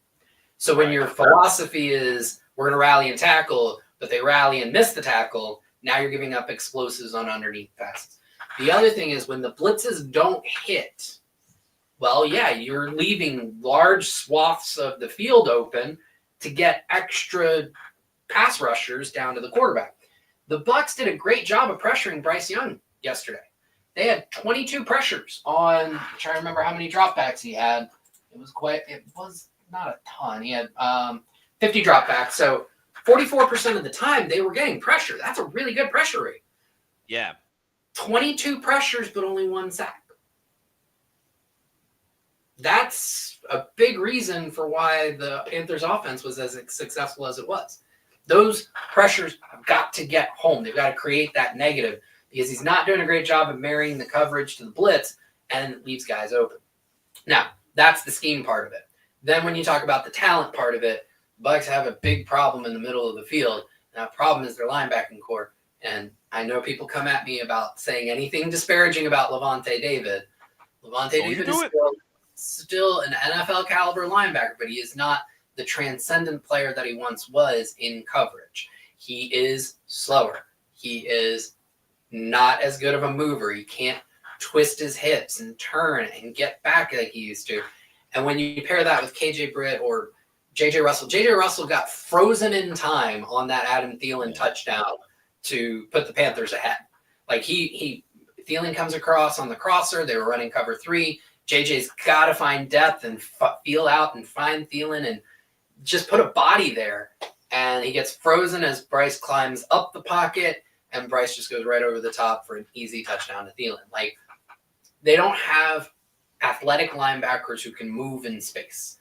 B: So when your philosophy is we're going to rally and tackle, but they rally and miss the tackle, now you're giving up explosives on underneath passes. The other thing is when the blitzes don't hit, well, yeah, you're leaving large swaths of the field open to get extra pass rushers down to the quarterback. The Bucs did a great job of pressuring Bryce Young yesterday. They had 22 pressures on, I'm trying to remember how many dropbacks he had. It was not a ton. He had 50 dropbacks. So 44% of the time they were getting pressure. That's a really good pressure rate.
A: Yeah.
B: 22 pressures, but only 1 sack. That's a big reason for why the Panthers offense was as successful as it was. Those pressures have got to get home. They've got to create that negative because he's not doing a great job of marrying the coverage to the blitz, and it leaves guys open. Now, that's the scheme part of it. Then when you talk about the talent part of it, Bucs have a big problem in the middle of the field. And that problem is their linebacking core. And I know people come at me about saying anything disparaging about Levante David. Levante David is still an NFL caliber linebacker, but he is not the transcendent player that he once was in coverage. He is slower. He is not as good of a mover. He can't twist his hips and turn and get back like he used to. And when you pair that with KJ Britt or JJ Russell got frozen in time on that Adam Thielen touchdown to put the Panthers ahead. Like Thielen comes across on the crosser. They were running cover 3. JJ's got to find depth and feel out and find Thielen and just put a body there. And he gets frozen as Bryce climbs up the pocket, and Bryce just goes right over the top for an easy touchdown to Thielen. Like, they don't have athletic linebackers who can move in space.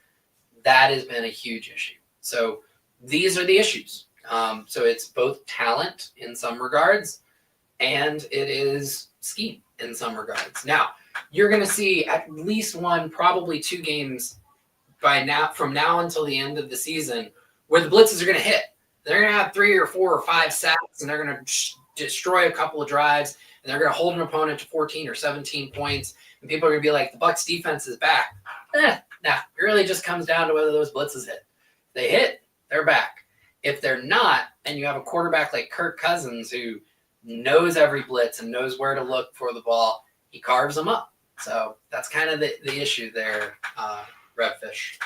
B: That has been a huge issue. So these are the issues. So it's both talent in some regards, and it is scheme in some regards. Now, you're going to see at least one, probably 2 games from now until the end of the season where the blitzes are going to hit. They're going to have 3 or 4 or 5 sacks, and they're going to destroy a couple of drives, and they're going to hold an opponent to 14 or 17 points, and people are going to be like, the Bucs defense is back. Nah, it really just comes down to whether those blitzes hit. They hit, they're back. If they're not, and you have a quarterback like Kirk Cousins who knows every blitz and knows where to look for the ball, he carves them up. So that's kind of the issue there, Redfish.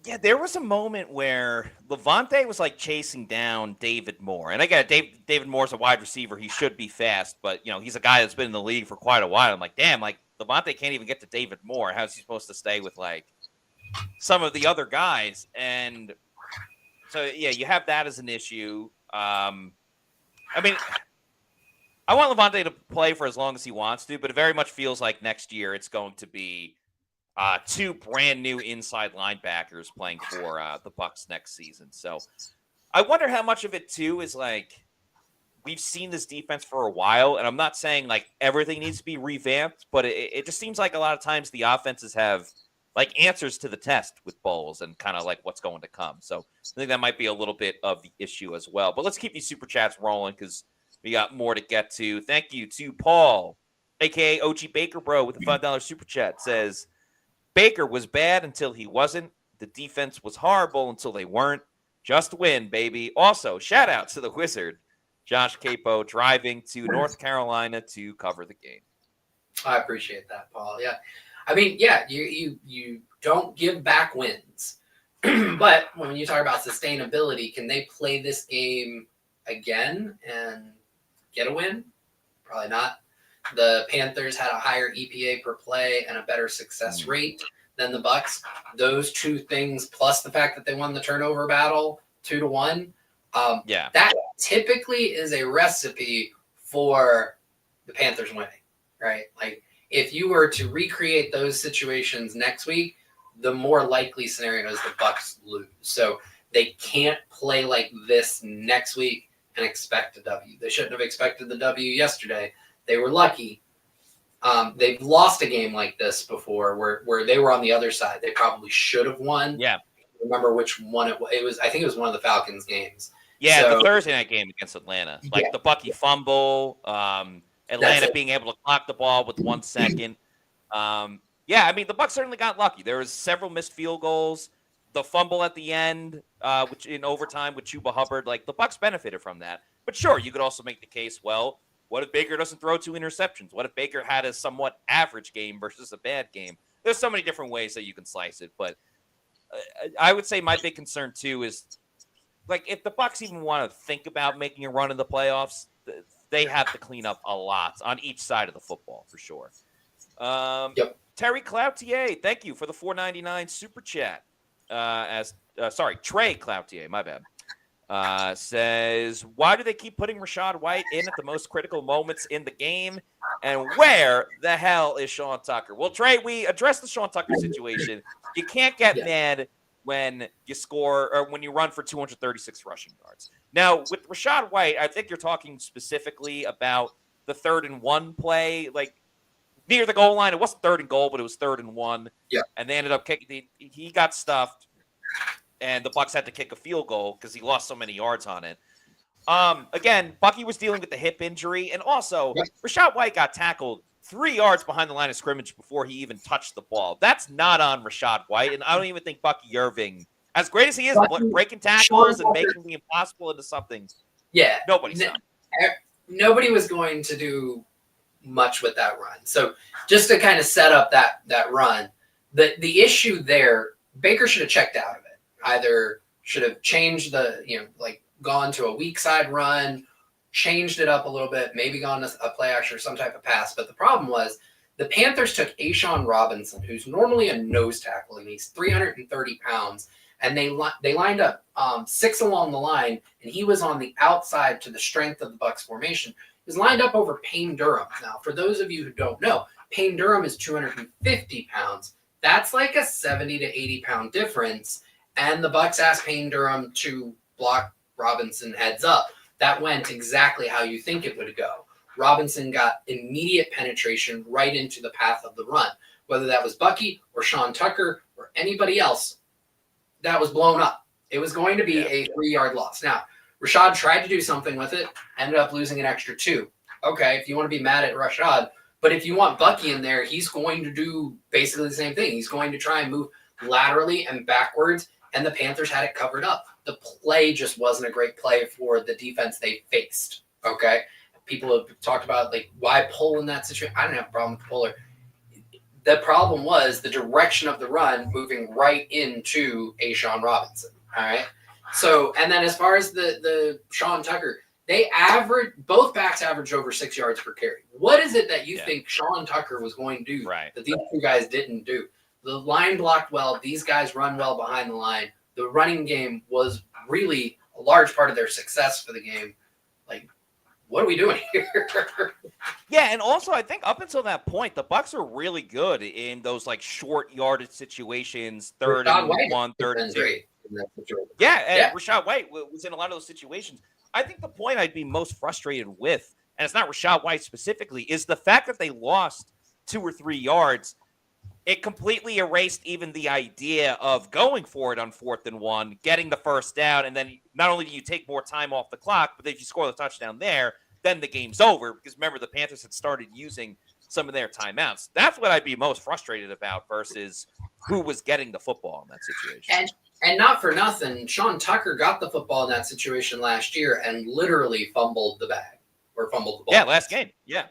A: Yeah, there was a moment where Levante was like chasing down David Moore. And I get it, David Moore's a wide receiver. He should be fast, but he's a guy that's been in the league for quite a while. I'm like, damn, like Levante can't even get to David Moore. How's he supposed to stay with like some of the other guys? And so, yeah, you have that as an issue. I mean, I want Levante to play for as long as he wants to, but it very much feels like next year it's going to be 2 brand new inside linebackers playing for the Bucs next season. So I wonder how much of it too is like we've seen this defense for a while, and I'm not saying like everything needs to be revamped, but it just seems like a lot of times the offenses have like answers to the test with Bowles and kind of like what's going to come. So I think that might be a little bit of the issue as well. But let's keep these super chats rolling because we got more to get to. Thank you to Paul, aka OG Baker Bro, with a $5 super chat. Says Baker was bad until he wasn't. The defense was horrible until they weren't. Just win, baby. Also, shout out to the Wizard, Josh Capo, driving to North Carolina to cover the game.
B: I appreciate that, Paul. Yeah. I mean, yeah, you don't give back wins. But when you talk about sustainability, can they play this game again and get a win? Probably not. The Panthers had a higher EPA per play and a better success rate than the Bucs. Those 2 things, plus the fact that they won the turnover battle 2-1, that typically is a recipe for the Panthers winning, right? Like, if you were to recreate those situations next week, the more likely scenario is the Bucs lose. So they can't play like this next week and expect a W. They shouldn't have expected the W yesterday. They were lucky. They've lost a game like this before where they were on the other side. They probably should have won. Yeah. I remember which one it was. I think it was one of the Falcons games.
A: Yeah, so, the Thursday night game against Atlanta. Like the Bucky fumble, Atlanta being able to clock the ball with 1 second. I mean, the Bucs certainly got lucky. There was several missed field goals. The fumble at the end, which in overtime with Chuba Hubbard, like the Bucs benefited from that. But sure, you could also make the case, well, what if Baker doesn't throw 2 interceptions? What if Baker had a somewhat average game versus a bad game? There's so many different ways that you can slice it. But I would say my big concern, too, is like if the Bucs even want to think about making a run in the playoffs, they have to clean up a lot on each side of the football for sure. Terry Cloutier, thank you for the $4.99 super chat. Trey Cloutier, my bad. Says, why do they keep putting Rachaad White in at the most critical moments in the game? And where the hell is Sean Tucker? Well, Trey, we addressed the Sean Tucker situation. You can't get mad when you score or when you run for 236 rushing yards. Now, with Rachaad White, I think you're talking specifically about the 3rd and 1 play, like near the goal line. It wasn't 3rd and goal, but it was 3rd and 1. Yeah. And they ended up kicking. He got stuffed, and the Bucs had to kick a field goal because he lost so many yards on it. Again, Bucky was dealing with the hip injury, and also Rachaad White got tackled 3 yards behind the line of scrimmage before he even touched the ball. That's not on Rachaad White, and I don't even think Bucky Irving, as great as he is, breaking tackles and making the impossible into something. Yeah.
B: Nobody was going to do much with that run. So just to kind of set up that run, the issue there, Baker should have checked out of it. Either should have changed gone to a weak side run, changed it up a little bit, maybe gone to a play action or some type of pass. But the problem was the Panthers took A'Shawn Robinson, who's normally a nose tackle, and he's 330 pounds, and they lined up 6 along the line, and he was on the outside to the strength of the Bucs formation. He was lined up over Payne Durham. Now, for those of you who don't know, Payne Durham is 250 pounds. That's like a 70 to 80 pound difference. And the Bucs asked Payne Durham to block Robinson heads up. That went exactly how you think it would go. Robinson got immediate penetration right into the path of the run. Whether that was Bucky or Sean Tucker or anybody else, that was blown up. It was going to be a 3-yard loss. Now, Rashad tried to do something with it, ended up losing an extra 2. Okay, if you want to be mad at Rashad, but if you want Bucky in there, he's going to do basically the same thing. He's going to try and move laterally and backwards, and the Panthers had it covered up. The play just wasn't a great play for the defense they faced, okay? People have talked about, like, why pull in that situation? I don't have a problem with the puller. The problem was the direction of the run moving right into A'Shawn Robinson, all right? So, and then as far as the Sean Tucker, both backs averaged over 6 yards per carry. What is it that you think Sean Tucker was going to do that these two guys didn't do? The line blocked well. These guys run well behind the line. The running game was really a large part of their success for the game. Like, what are we doing here?
A: Yeah, and also I think up until that point, the Bucs are really good in those like short yardage situations, 3rd and 1, 3rd and 2. Yeah, and Rachaad White was in a lot of those situations. I think the point I'd be most frustrated with, and it's not Rachaad White specifically, is the fact that they lost 2 or 3 yards. It completely erased even the idea of going for it on 4th and 1, getting the first down, and then not only do you take more time off the clock, but if you score the touchdown there, then the game's over. Because remember, the Panthers had started using some of their timeouts. That's what I'd be most frustrated about versus who was getting the football in that situation.
B: And not for nothing, Sean Tucker got the football in that situation last year and literally fumbled the bag or fumbled the ball.
A: Yeah, last game. Yeah.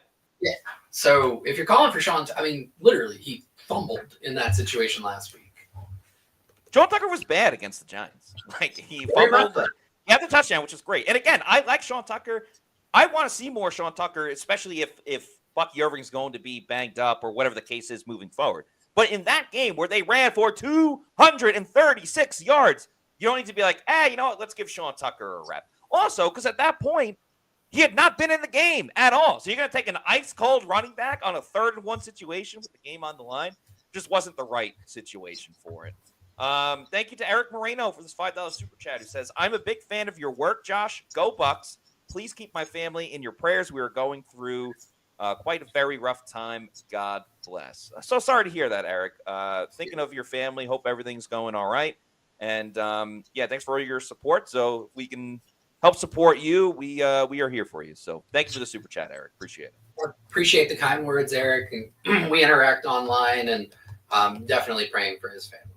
B: So if you're calling for Sean, literally he fumbled in that situation last week.
A: Sean Tucker was bad against the Giants. Like, he fumbled. He had the touchdown, which was great. And again, I like Sean Tucker. I want to see more Sean Tucker, especially if Bucky Irving's going to be banged up or whatever the case is moving forward. But in that game where they ran for 236 yards, you don't need to be like, you know what, let's give Sean Tucker a rep. Also, because at that point, he had not been in the game at all. So you're going to take an ice-cold running back on a 3rd and 1 situation with the game on the line? Just wasn't the right situation for it. Thank you to Eric Moreno for this $5 super chat, who says, I'm a big fan of your work, Josh. Go Bucs. Please keep my family in your prayers. We are going through quite a very rough time. God bless. So sorry to hear that, Eric. Thinking of your family. Hope everything's going all right. And thanks for all your support. So if we can help support you, we are here for you. So thank you for the super chat, Eric. Appreciate it.
B: Appreciate the kind words, Eric. And we interact online, and definitely praying for his family.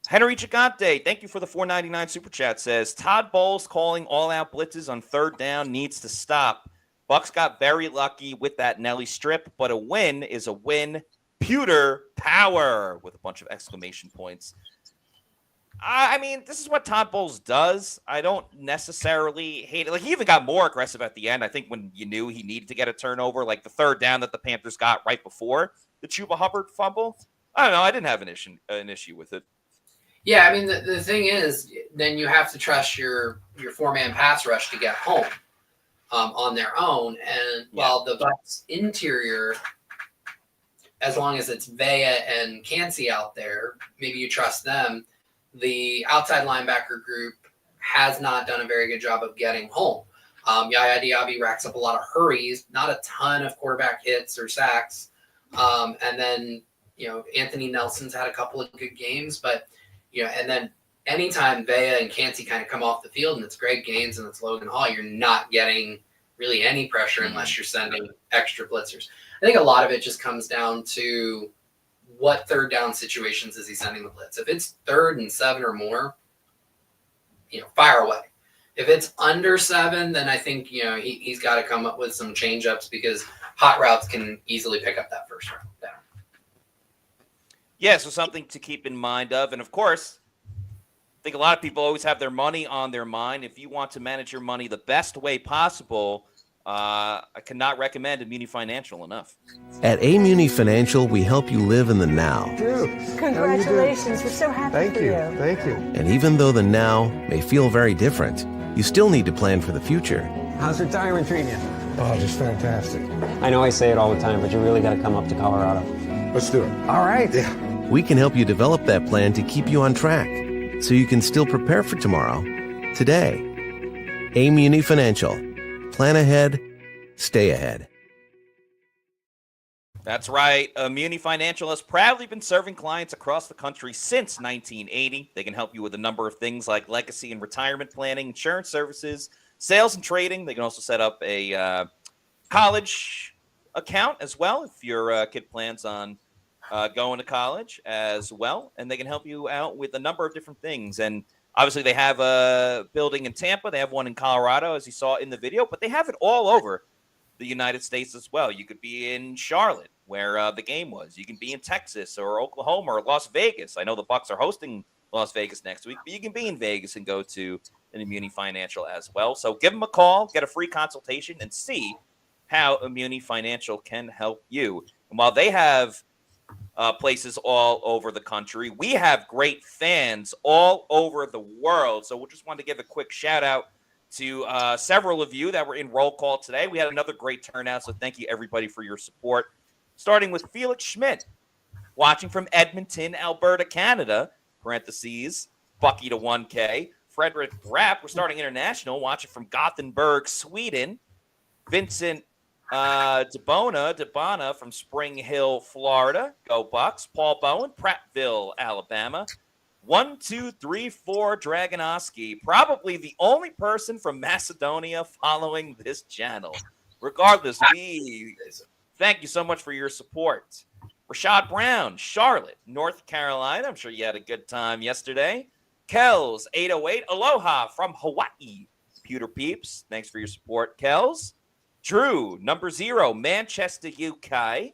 A: Henry Gigante, thank you for the $4.99 super chat. Says Todd Bowles calling all-out blitzes on 3rd down needs to stop. Bucs got very lucky with that Nelly strip, but a win is a win. Pewter power with a bunch of exclamation points. I mean, this is what Todd Bowles does. I don't necessarily hate it. Like, he even got more aggressive at the end. I think when you knew he needed to get a turnover, like the 3rd down that the Panthers got right before the Chuba Hubbard fumble. I don't know. I didn't have an issue with it.
B: Yeah, I mean, the thing is, then you have to trust your 4-man pass rush to get home on their own. And while the Bucs interior, as long as it's Vea and Cansey out there, maybe you trust them. The outside linebacker group has not done a very good job of getting home. Yaya Diaby racks up a lot of hurries, not a ton of quarterback hits or sacks. And then, Anthony Nelson's had a couple of good games, but and then anytime Vea and Cansey kind of come off the field and it's Greg Gaines and it's Logan Hall, you're not getting really any pressure unless you're sending extra blitzers. I think a lot of it just comes down to what 3rd down situations is he sending the blitz. If it's 3rd and 7 or more, fire away. If it's under 7, then I think, he's got to come up with some change ups because hot routes can easily pick up that first round down.
A: Yeah, so something to keep in mind of. And of course, think a lot of people always have their money on their mind. If you want to manage your money the best way possible, I cannot recommend Immuni Financial enough.
C: At Immuni Financial, we help you live in the now.
D: Dude,
E: Congratulations. We're so happy for you.
D: Thank you.
C: And even though the now may feel very different, you still need to plan for the future.
D: How's retirement treating you? Oh, just fantastic.
F: I know I say it all the time, but you really got to come up to Colorado.
D: Let's do it. All right. Yeah.
C: We can help you develop that plan to keep you on track, so you can still prepare for tomorrow, today. Immuni Financial. Plan ahead, stay ahead.
A: That's right. Immuni Financial has proudly been serving clients across the country since 1980. They can help you with a number of things like legacy and retirement planning, insurance services, sales and trading. They can also set up a college account as well if your kid plans on going to college as well. And they can help you out with a number of different things. And obviously, they have a building in Tampa. They have one in Colorado, as you saw in the video, but they have it all over the United States as well. You could be in Charlotte, where the game was. You can be in Texas or Oklahoma or Las Vegas. I know the Bucs are hosting Las Vegas next week, but you can be in Vegas and go to an Immuni Financial as well. So give them a call, get a free consultation, and see how Immuni Financial can help you. And while they have places all over the country, we have great fans all over the world. So we just wanted to give a quick shout out to several of you that were in roll call today. We had another great turnout, so thank you everybody for your support. Starting with Felix Schmidt, watching from Edmonton, Alberta, Canada, parentheses, Bucky to 1K. Frederick Rapp, we're starting international, watching from Gothenburg, Sweden. Vincent Debona from Spring Hill, Florida. Go Bucs. Paul Bowen, Prattville, Alabama. 1, 2, 3, 4, Dragonoski. Probably the only person from Macedonia following this channel. Regardless, we thank you so much for your support. Rashad Brown, Charlotte, North Carolina. I'm sure you had a good time yesterday. Kells, 808. Aloha from Hawaii. Pewter Peeps, thanks for your support, Kells. Drew, number 0, Manchester, UK.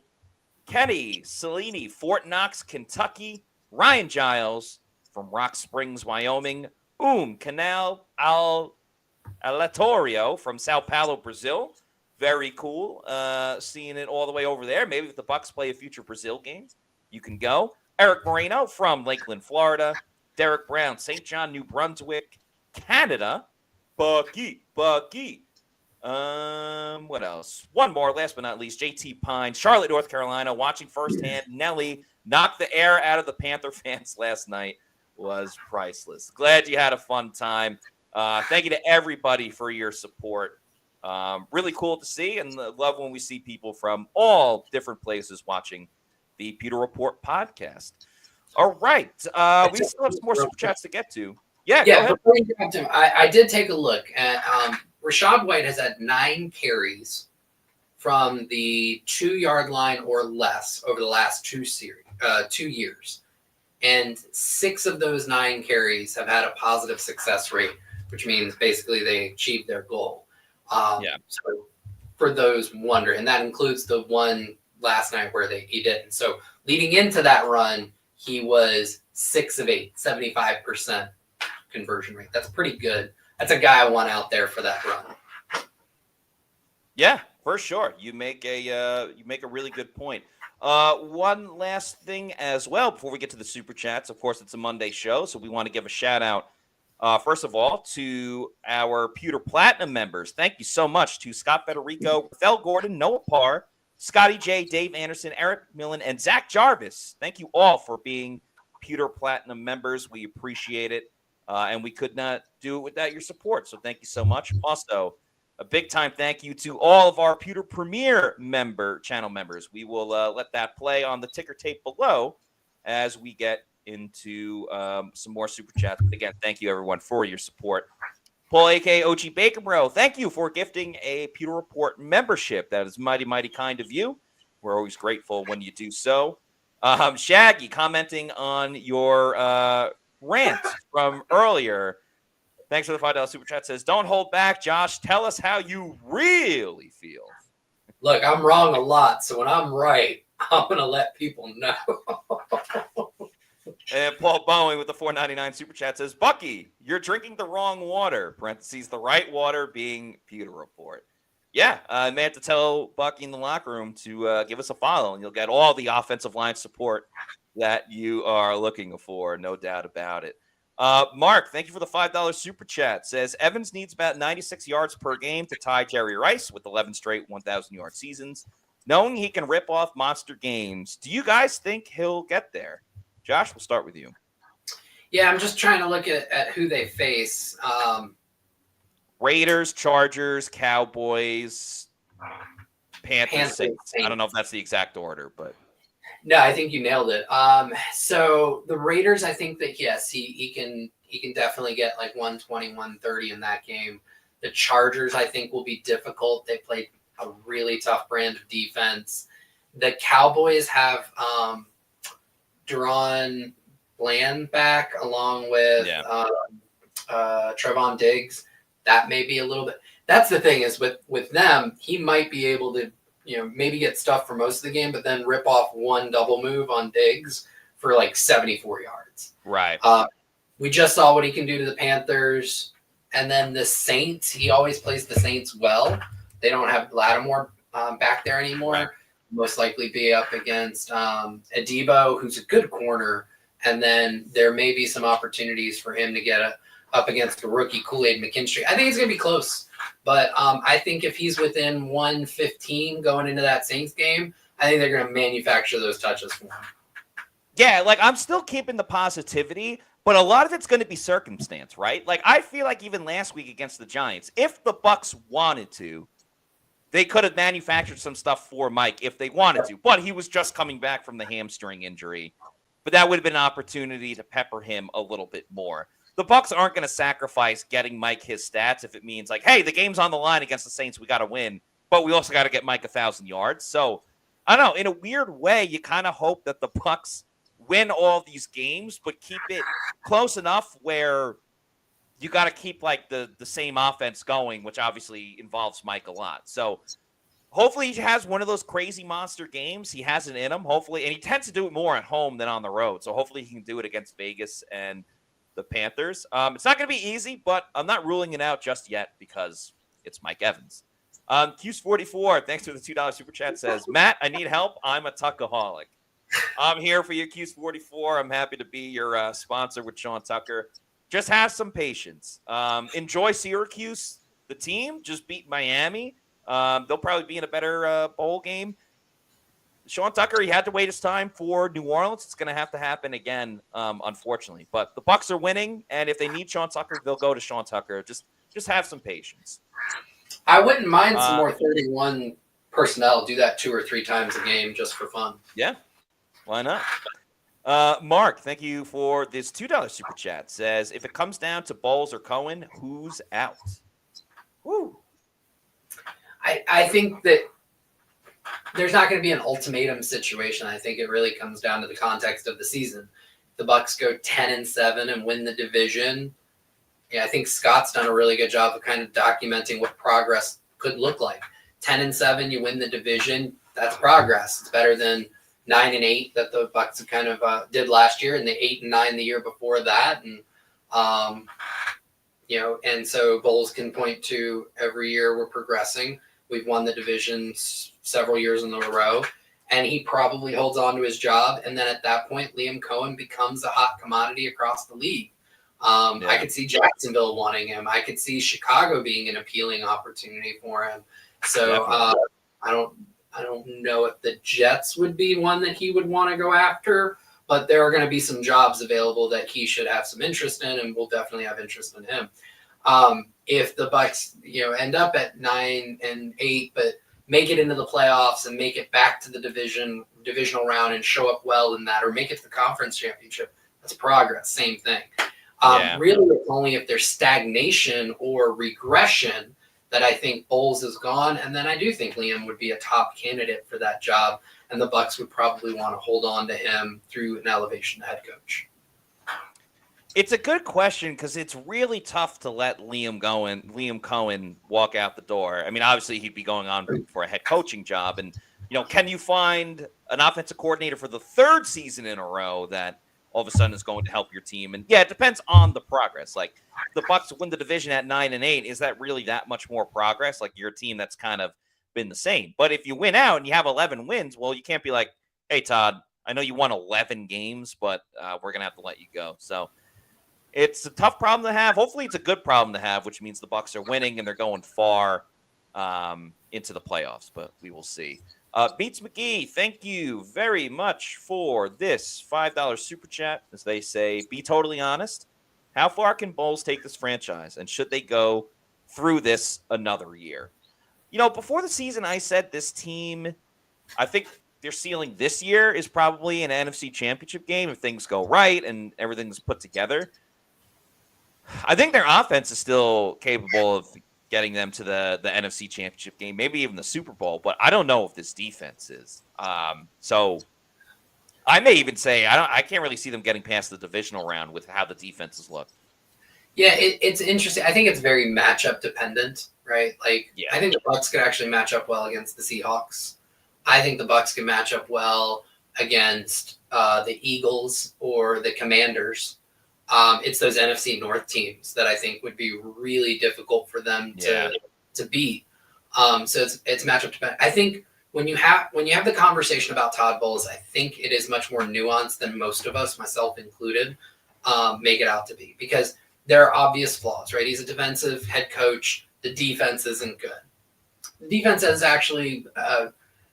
A: Kenny Cellini, Fort Knox, Kentucky. Ryan Giles from Rock Springs, Wyoming. Canal Aleatorio from Sao Paulo, Brazil. Very cool. Seeing it all the way over there. Maybe if the Bucs play a future Brazil game, you can go. Eric Moreno from Lakeland, Florida. Derek Brown, St. John, New Brunswick, Canada. Bucky. What else? One more, last but not least, JT Pine, Charlotte, North Carolina, watching firsthand. Nelly knocked the air out of the Panther fans last night. Was priceless. Glad you had a fun time. Thank you to everybody for your support. Really cool to see, and love when we see people from all different places watching the Pewter Report podcast. All right. We still have some more super chats to get to. Yeah,
B: before you get to him, I did take a look at Rachaad White has had 9 carries from the 2-yard line or less over the last 2 years. And 6 of those 9 carries have had a positive success rate, which means basically they achieved their goal. So for those wondering, and that includes the one last night where he didn't. So leading into that run, he was 6 of 8, 75% conversion rate. That's pretty good. That's a guy I want out there for that run.
A: Yeah, for sure. You make a really good point. One last thing as well before we get to the super chats. Of course, it's a Monday show, so we want to give a shout out. First of all, to our Pewter Platinum members. Thank you so much to Scott Federico, Rafael Gordon, Noah Parr, Scotty J, Dave Anderson, Eric Millen, and Zach Jarvis. Thank you all for being Pewter Platinum members. We appreciate it. And we could not do it without your support. So thank you so much. Also, a big time thank you to all of our Pewter Premier channel members. We will let that play on the ticker tape below as we get into some more super chats. But again, thank you everyone for your support. Paul, a.k.a. OG Bacon Bro, thank you for gifting a Pewter Report membership. That is mighty, mighty kind of you. We're always grateful when you do so. Shaggy commenting on your rant from earlier. Thanks for the $5 super chat. Says, don't hold back, Josh. Tell us how you really feel.
B: Look, I'm wrong a lot, so when I'm right, I'm going to let people know.
A: And Paul Bowen with the $4.99 super chat says, Bucky, you're drinking the wrong water. Parentheses, the right water being Pewter Report. Yeah, I may have to tell Bucky in the locker room to give us a follow, and you'll get all the offensive line support that you are looking for, no doubt about it. Mark, thank you for the $5 super chat. Says, Evans needs about 96 yards per game to tie Jerry Rice with 11 straight 1,000-yard seasons. Knowing he can rip off monster games, do you guys think he'll get there? Josh, we'll start with you.
B: Yeah, I'm just trying to look at who they face.
A: Raiders, Chargers, Cowboys, Panthers, Saints. I don't know if that's the exact order, but
B: no, I think you nailed it. So the Raiders, I think that yes, he can definitely get like 120, 130 in that game. The Chargers, I think, will be difficult. They play a really tough brand of defense. The Cowboys have Deron Bland back along with Trevon Diggs. That may be a little bit. That's the thing is with them, he might be able to, maybe get stuff for most of the game, but then rip off one double move on Diggs for like 74 yards.
A: Right.
B: We just saw what he can do to the Panthers. And then the Saints, he always plays the Saints well. They don't have Lattimore back there anymore. Right. Most likely be up against Adebo, who's a good corner. And then there may be some opportunities for him to get up against the rookie Kool-Aid McKinstry. I think it's going to be close. But I think if he's within 115 going into that Saints game, I think they're going to manufacture those touches for him.
A: Yeah, like I'm still keeping the positivity, but a lot of it's going to be circumstance, right? Like I feel like even last week against the Giants, if the Bucs wanted to, they could have manufactured some stuff for Mike if they wanted to. But he was just coming back from the hamstring injury. But that would have been an opportunity to pepper him a little bit more. The Bucs aren't going to sacrifice getting Mike his stats if it means like, hey, the game's on the line against the Saints. We got to win, but we also got to get Mike 1,000 yards. So I don't know. In a weird way, you kind of hope that the Bucs win all these games, but keep it close enough where you got to keep like the same offense going, which obviously involves Mike a lot. So hopefully he has one of those crazy monster games. He has it in him, hopefully, and he tends to do it more at home than on the road. So hopefully he can do it against Vegas and the Panthers. It's not going to be easy, but I'm not ruling it out just yet because it's Mike Evans. Q's44, thanks for the $2 super chat, says, Matt, I need help. I'm a Tuckaholic. I'm here for you, Q's44. I'm happy to be your sponsor with Sean Tucker. Just have some patience. Enjoy Syracuse. The team just beat Miami. They'll probably be in a better bowl game. Sean Tucker, he had to wait his time for New Orleans. It's going to have to happen again, unfortunately. But the Bucs are winning, and if they need Sean Tucker, they'll go to Sean Tucker. Just have some patience.
B: I wouldn't mind some more 31 personnel. Do that 2 or 3 times a game just for fun.
A: Yeah, why not? Mark, thank you for this $2 super chat. Says, if it comes down to Bowles or Cohen, who's out? Woo.
B: I think that there's not going to be an ultimatum situation. I think it really comes down to the context of the season. If the Bucs go 10-7 and win the division, I think Scott's done a really good job of kind of documenting what progress could look like. 10-7, you win the division, that's progress. It's better than 9-8 that the Bucs kind of did last year, and the 8-9 the year before that. And and so Bowles can point to every year we're progressing. We've won the division several years in a row, and he probably holds on to his job. And then at that point, Liam Cohen becomes a hot commodity across the league. I could see Jacksonville wanting him. I could see Chicago being an appealing opportunity for him. So I don't know if the Jets would be one that he would want to go after, but there are going to be some jobs available that he should have some interest in, and we'll definitely have interest in him. If the Bucs, end up at 9-8, but make it into the playoffs and make it back to the divisional round and show up well in that, or make it to the conference championship, that's progress. Same thing. Really, it's only if there's stagnation or regression that I think Bowles is gone, and then I do think Liam would be a top candidate for that job, and the Bucs would probably want to hold on to him through an elevation to head coach.
A: It's a good question because it's really tough to let Liam Cohen walk out the door. I mean, obviously he'd be going on for a head coaching job, and can you find an offensive coordinator for the 3rd season in a row that all of a sudden is going to help your team. And yeah, it depends on the progress. Like the Bucs win the division at 9-8. Is that really that much more progress? Like your team that's kind of been the same. But if you win out and you have 11 wins, well, you can't be like, hey, Todd, I know you won 11 games, but we're going to have to let you go. So it's a tough problem to have. Hopefully it's a good problem to have, which means the Bucs are winning and they're going far into the playoffs, but we will see. Beats McGee, thank you very much for this $5 super chat. As they say, be totally honest. How far can Bowles take this franchise, and should they go through this another year? You know, before the season, I said this team, I think their ceiling this year is probably an NFC Championship game if things go right and everything's put together. I think their offense is still capable of getting them to the NFC Championship game, maybe even the Super Bowl, but I don't know if this defense is. So I may even say I can't really see them getting past the divisional round with how the defenses look.
B: Yeah, it's interesting. I think it's very matchup dependent, right? Like, I think the Bucs could actually match up well against the Seahawks. I think the Bucs can match up well against the Eagles or the Commanders. It's those NFC North teams that I think would be really difficult for them to beat. So it's matchup dependent. I think when you have the conversation about Todd Bowles, I think it is much more nuanced than most of us, myself included, make it out to be, because there are obvious flaws, right? He's a defensive head coach. The defense isn't good. The defense is actually, I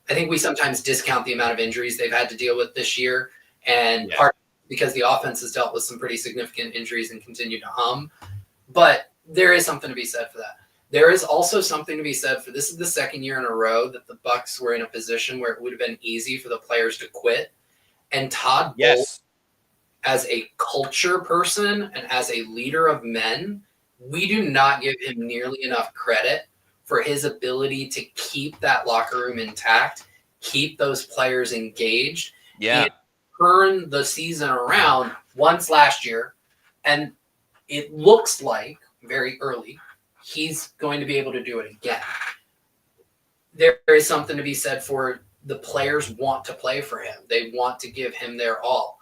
B: think we sometimes discount the amount of injuries they've had to deal with this year, and part because the offense has dealt with some pretty significant injuries and continue to hum. But there is something to be said for that. There is also something to be said for this is the second year in a row that the Bucs were in a position where it would have been easy for the players to quit. And Todd Bowles, as a culture person and as a leader of men, we do not give him nearly enough credit for his ability to keep that locker room intact, keep those players engaged, and turn the season around once last year. And it looks like very early he's going to be able to do it again. There is something to be said for the players want to play for him. They want to give him their all.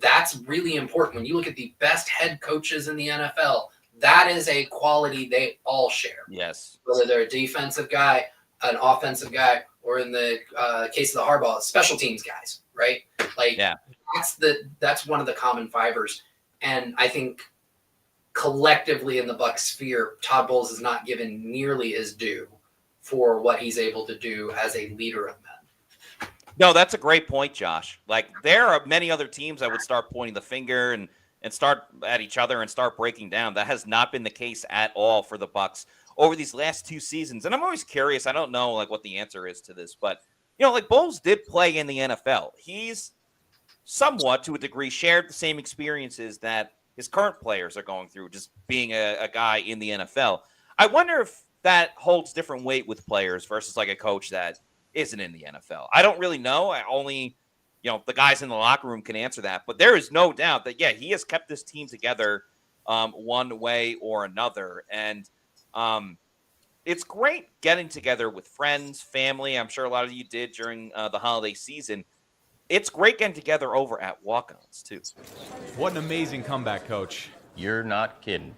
B: That's really important. When you look at the best head coaches in the NFL, that is a quality they all share.
A: Yes.
B: Whether they're a defensive guy, an offensive guy, or in the case of the Harbaugh, special teams guys, right? Like that's one of the common fibers. And I think collectively in the Bucs sphere, Todd Bowles is not given nearly his due for what he's able to do as a leader of men.
A: No, that's a great point, Josh. Like, there are many other teams that would start pointing the finger and start at each other and start breaking down. That has not been the case at all for the Bucs over these last two seasons. And I'm always curious. I don't know like what the answer is to this, but like Bowles did play in the NFL. He's somewhat, to a degree, shared the same experiences that his current players are going through, just being a guy in the NFL. I wonder if that holds different weight with players versus like a coach that isn't in the NFL. I don't really know. I only, the guys in the locker room can answer that. But there is no doubt that, he has kept this team together one way or another. And it's great getting together with friends, family. I'm sure a lot of you did during the holiday season. It's great getting together over at walk-ons, too.
G: What an amazing comeback, Coach.
H: You're not kidding.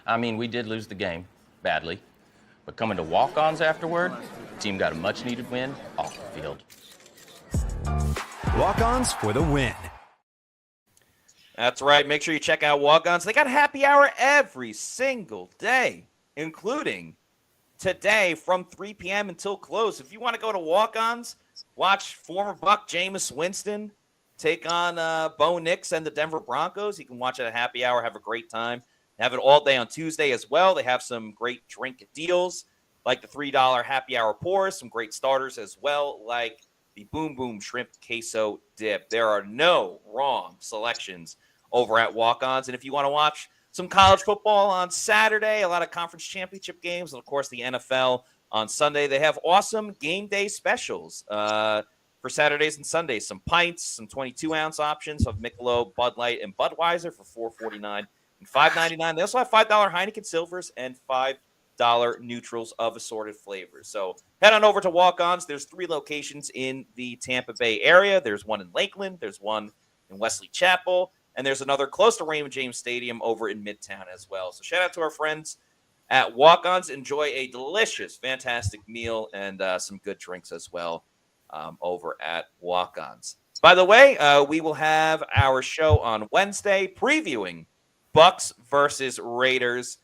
H: I mean, we did lose the game badly. But coming to walk-ons afterward, the team got a much-needed win off the field.
G: Walk-ons for the win.
A: That's right. Make sure you check out walk-ons. They got happy hour every single day, including today from 3 p.m. until close. If you want to go to walk-ons, watch former Buck Jameis Winston take on Bo Nix and the Denver Broncos. You can watch it at happy hour, have a great time. They have it all day on Tuesday as well. They have some great drink deals, like the $3 happy hour pours, some great starters as well, like the Boom Boom Shrimp Queso Dip. There are no wrong selections over at Walk-Ons. And if you want to watch some college football on Saturday, a lot of conference championship games, and of course the NFL on Sunday, they have awesome game day specials for Saturdays and Sundays. Some pints, some 22-ounce options of Michelob, Bud Light, and Budweiser for $4.49 and $5.99. They also have $5 Heineken Silvers and $5 neutrals of assorted flavors. So head on over to Walk-Ons. There's 3 locations in the Tampa Bay area. There's one in Lakeland. There's one in Wesley Chapel. And there's another close to Raymond James Stadium over in Midtown as well. So shout out to our friends at Walk-Ons. Enjoy a delicious, fantastic meal and some good drinks as well over at Walk-Ons. By the way, we will have our show on Wednesday previewing Bucs versus Raiders.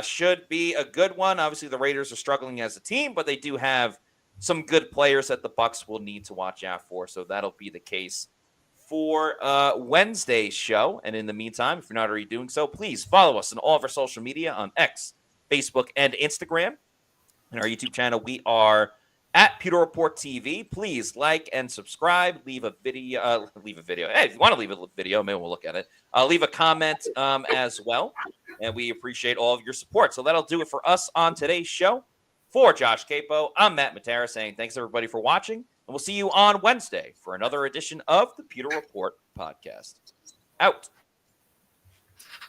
A: Should be a good one. Obviously, the Raiders are struggling as a team, but they do have some good players that the Bucs will need to watch out for. So that'll be the case for Wednesday's show. And in the meantime, if you're not already doing so, please follow us on all of our social media on X, Facebook, and Instagram. And our YouTube channel, we are at Pewter Report TV. Please like and subscribe. Leave a video. Hey, if you want to leave a video, maybe we'll look at it. Leave a comment as well. And we appreciate all of your support. So that'll do it for us on today's show. For Josh Capo, I'm Matt Matera saying thanks, everybody, for watching. And we'll see you on Wednesday for another edition of the Pewter Report podcast. Out.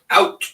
B: Out.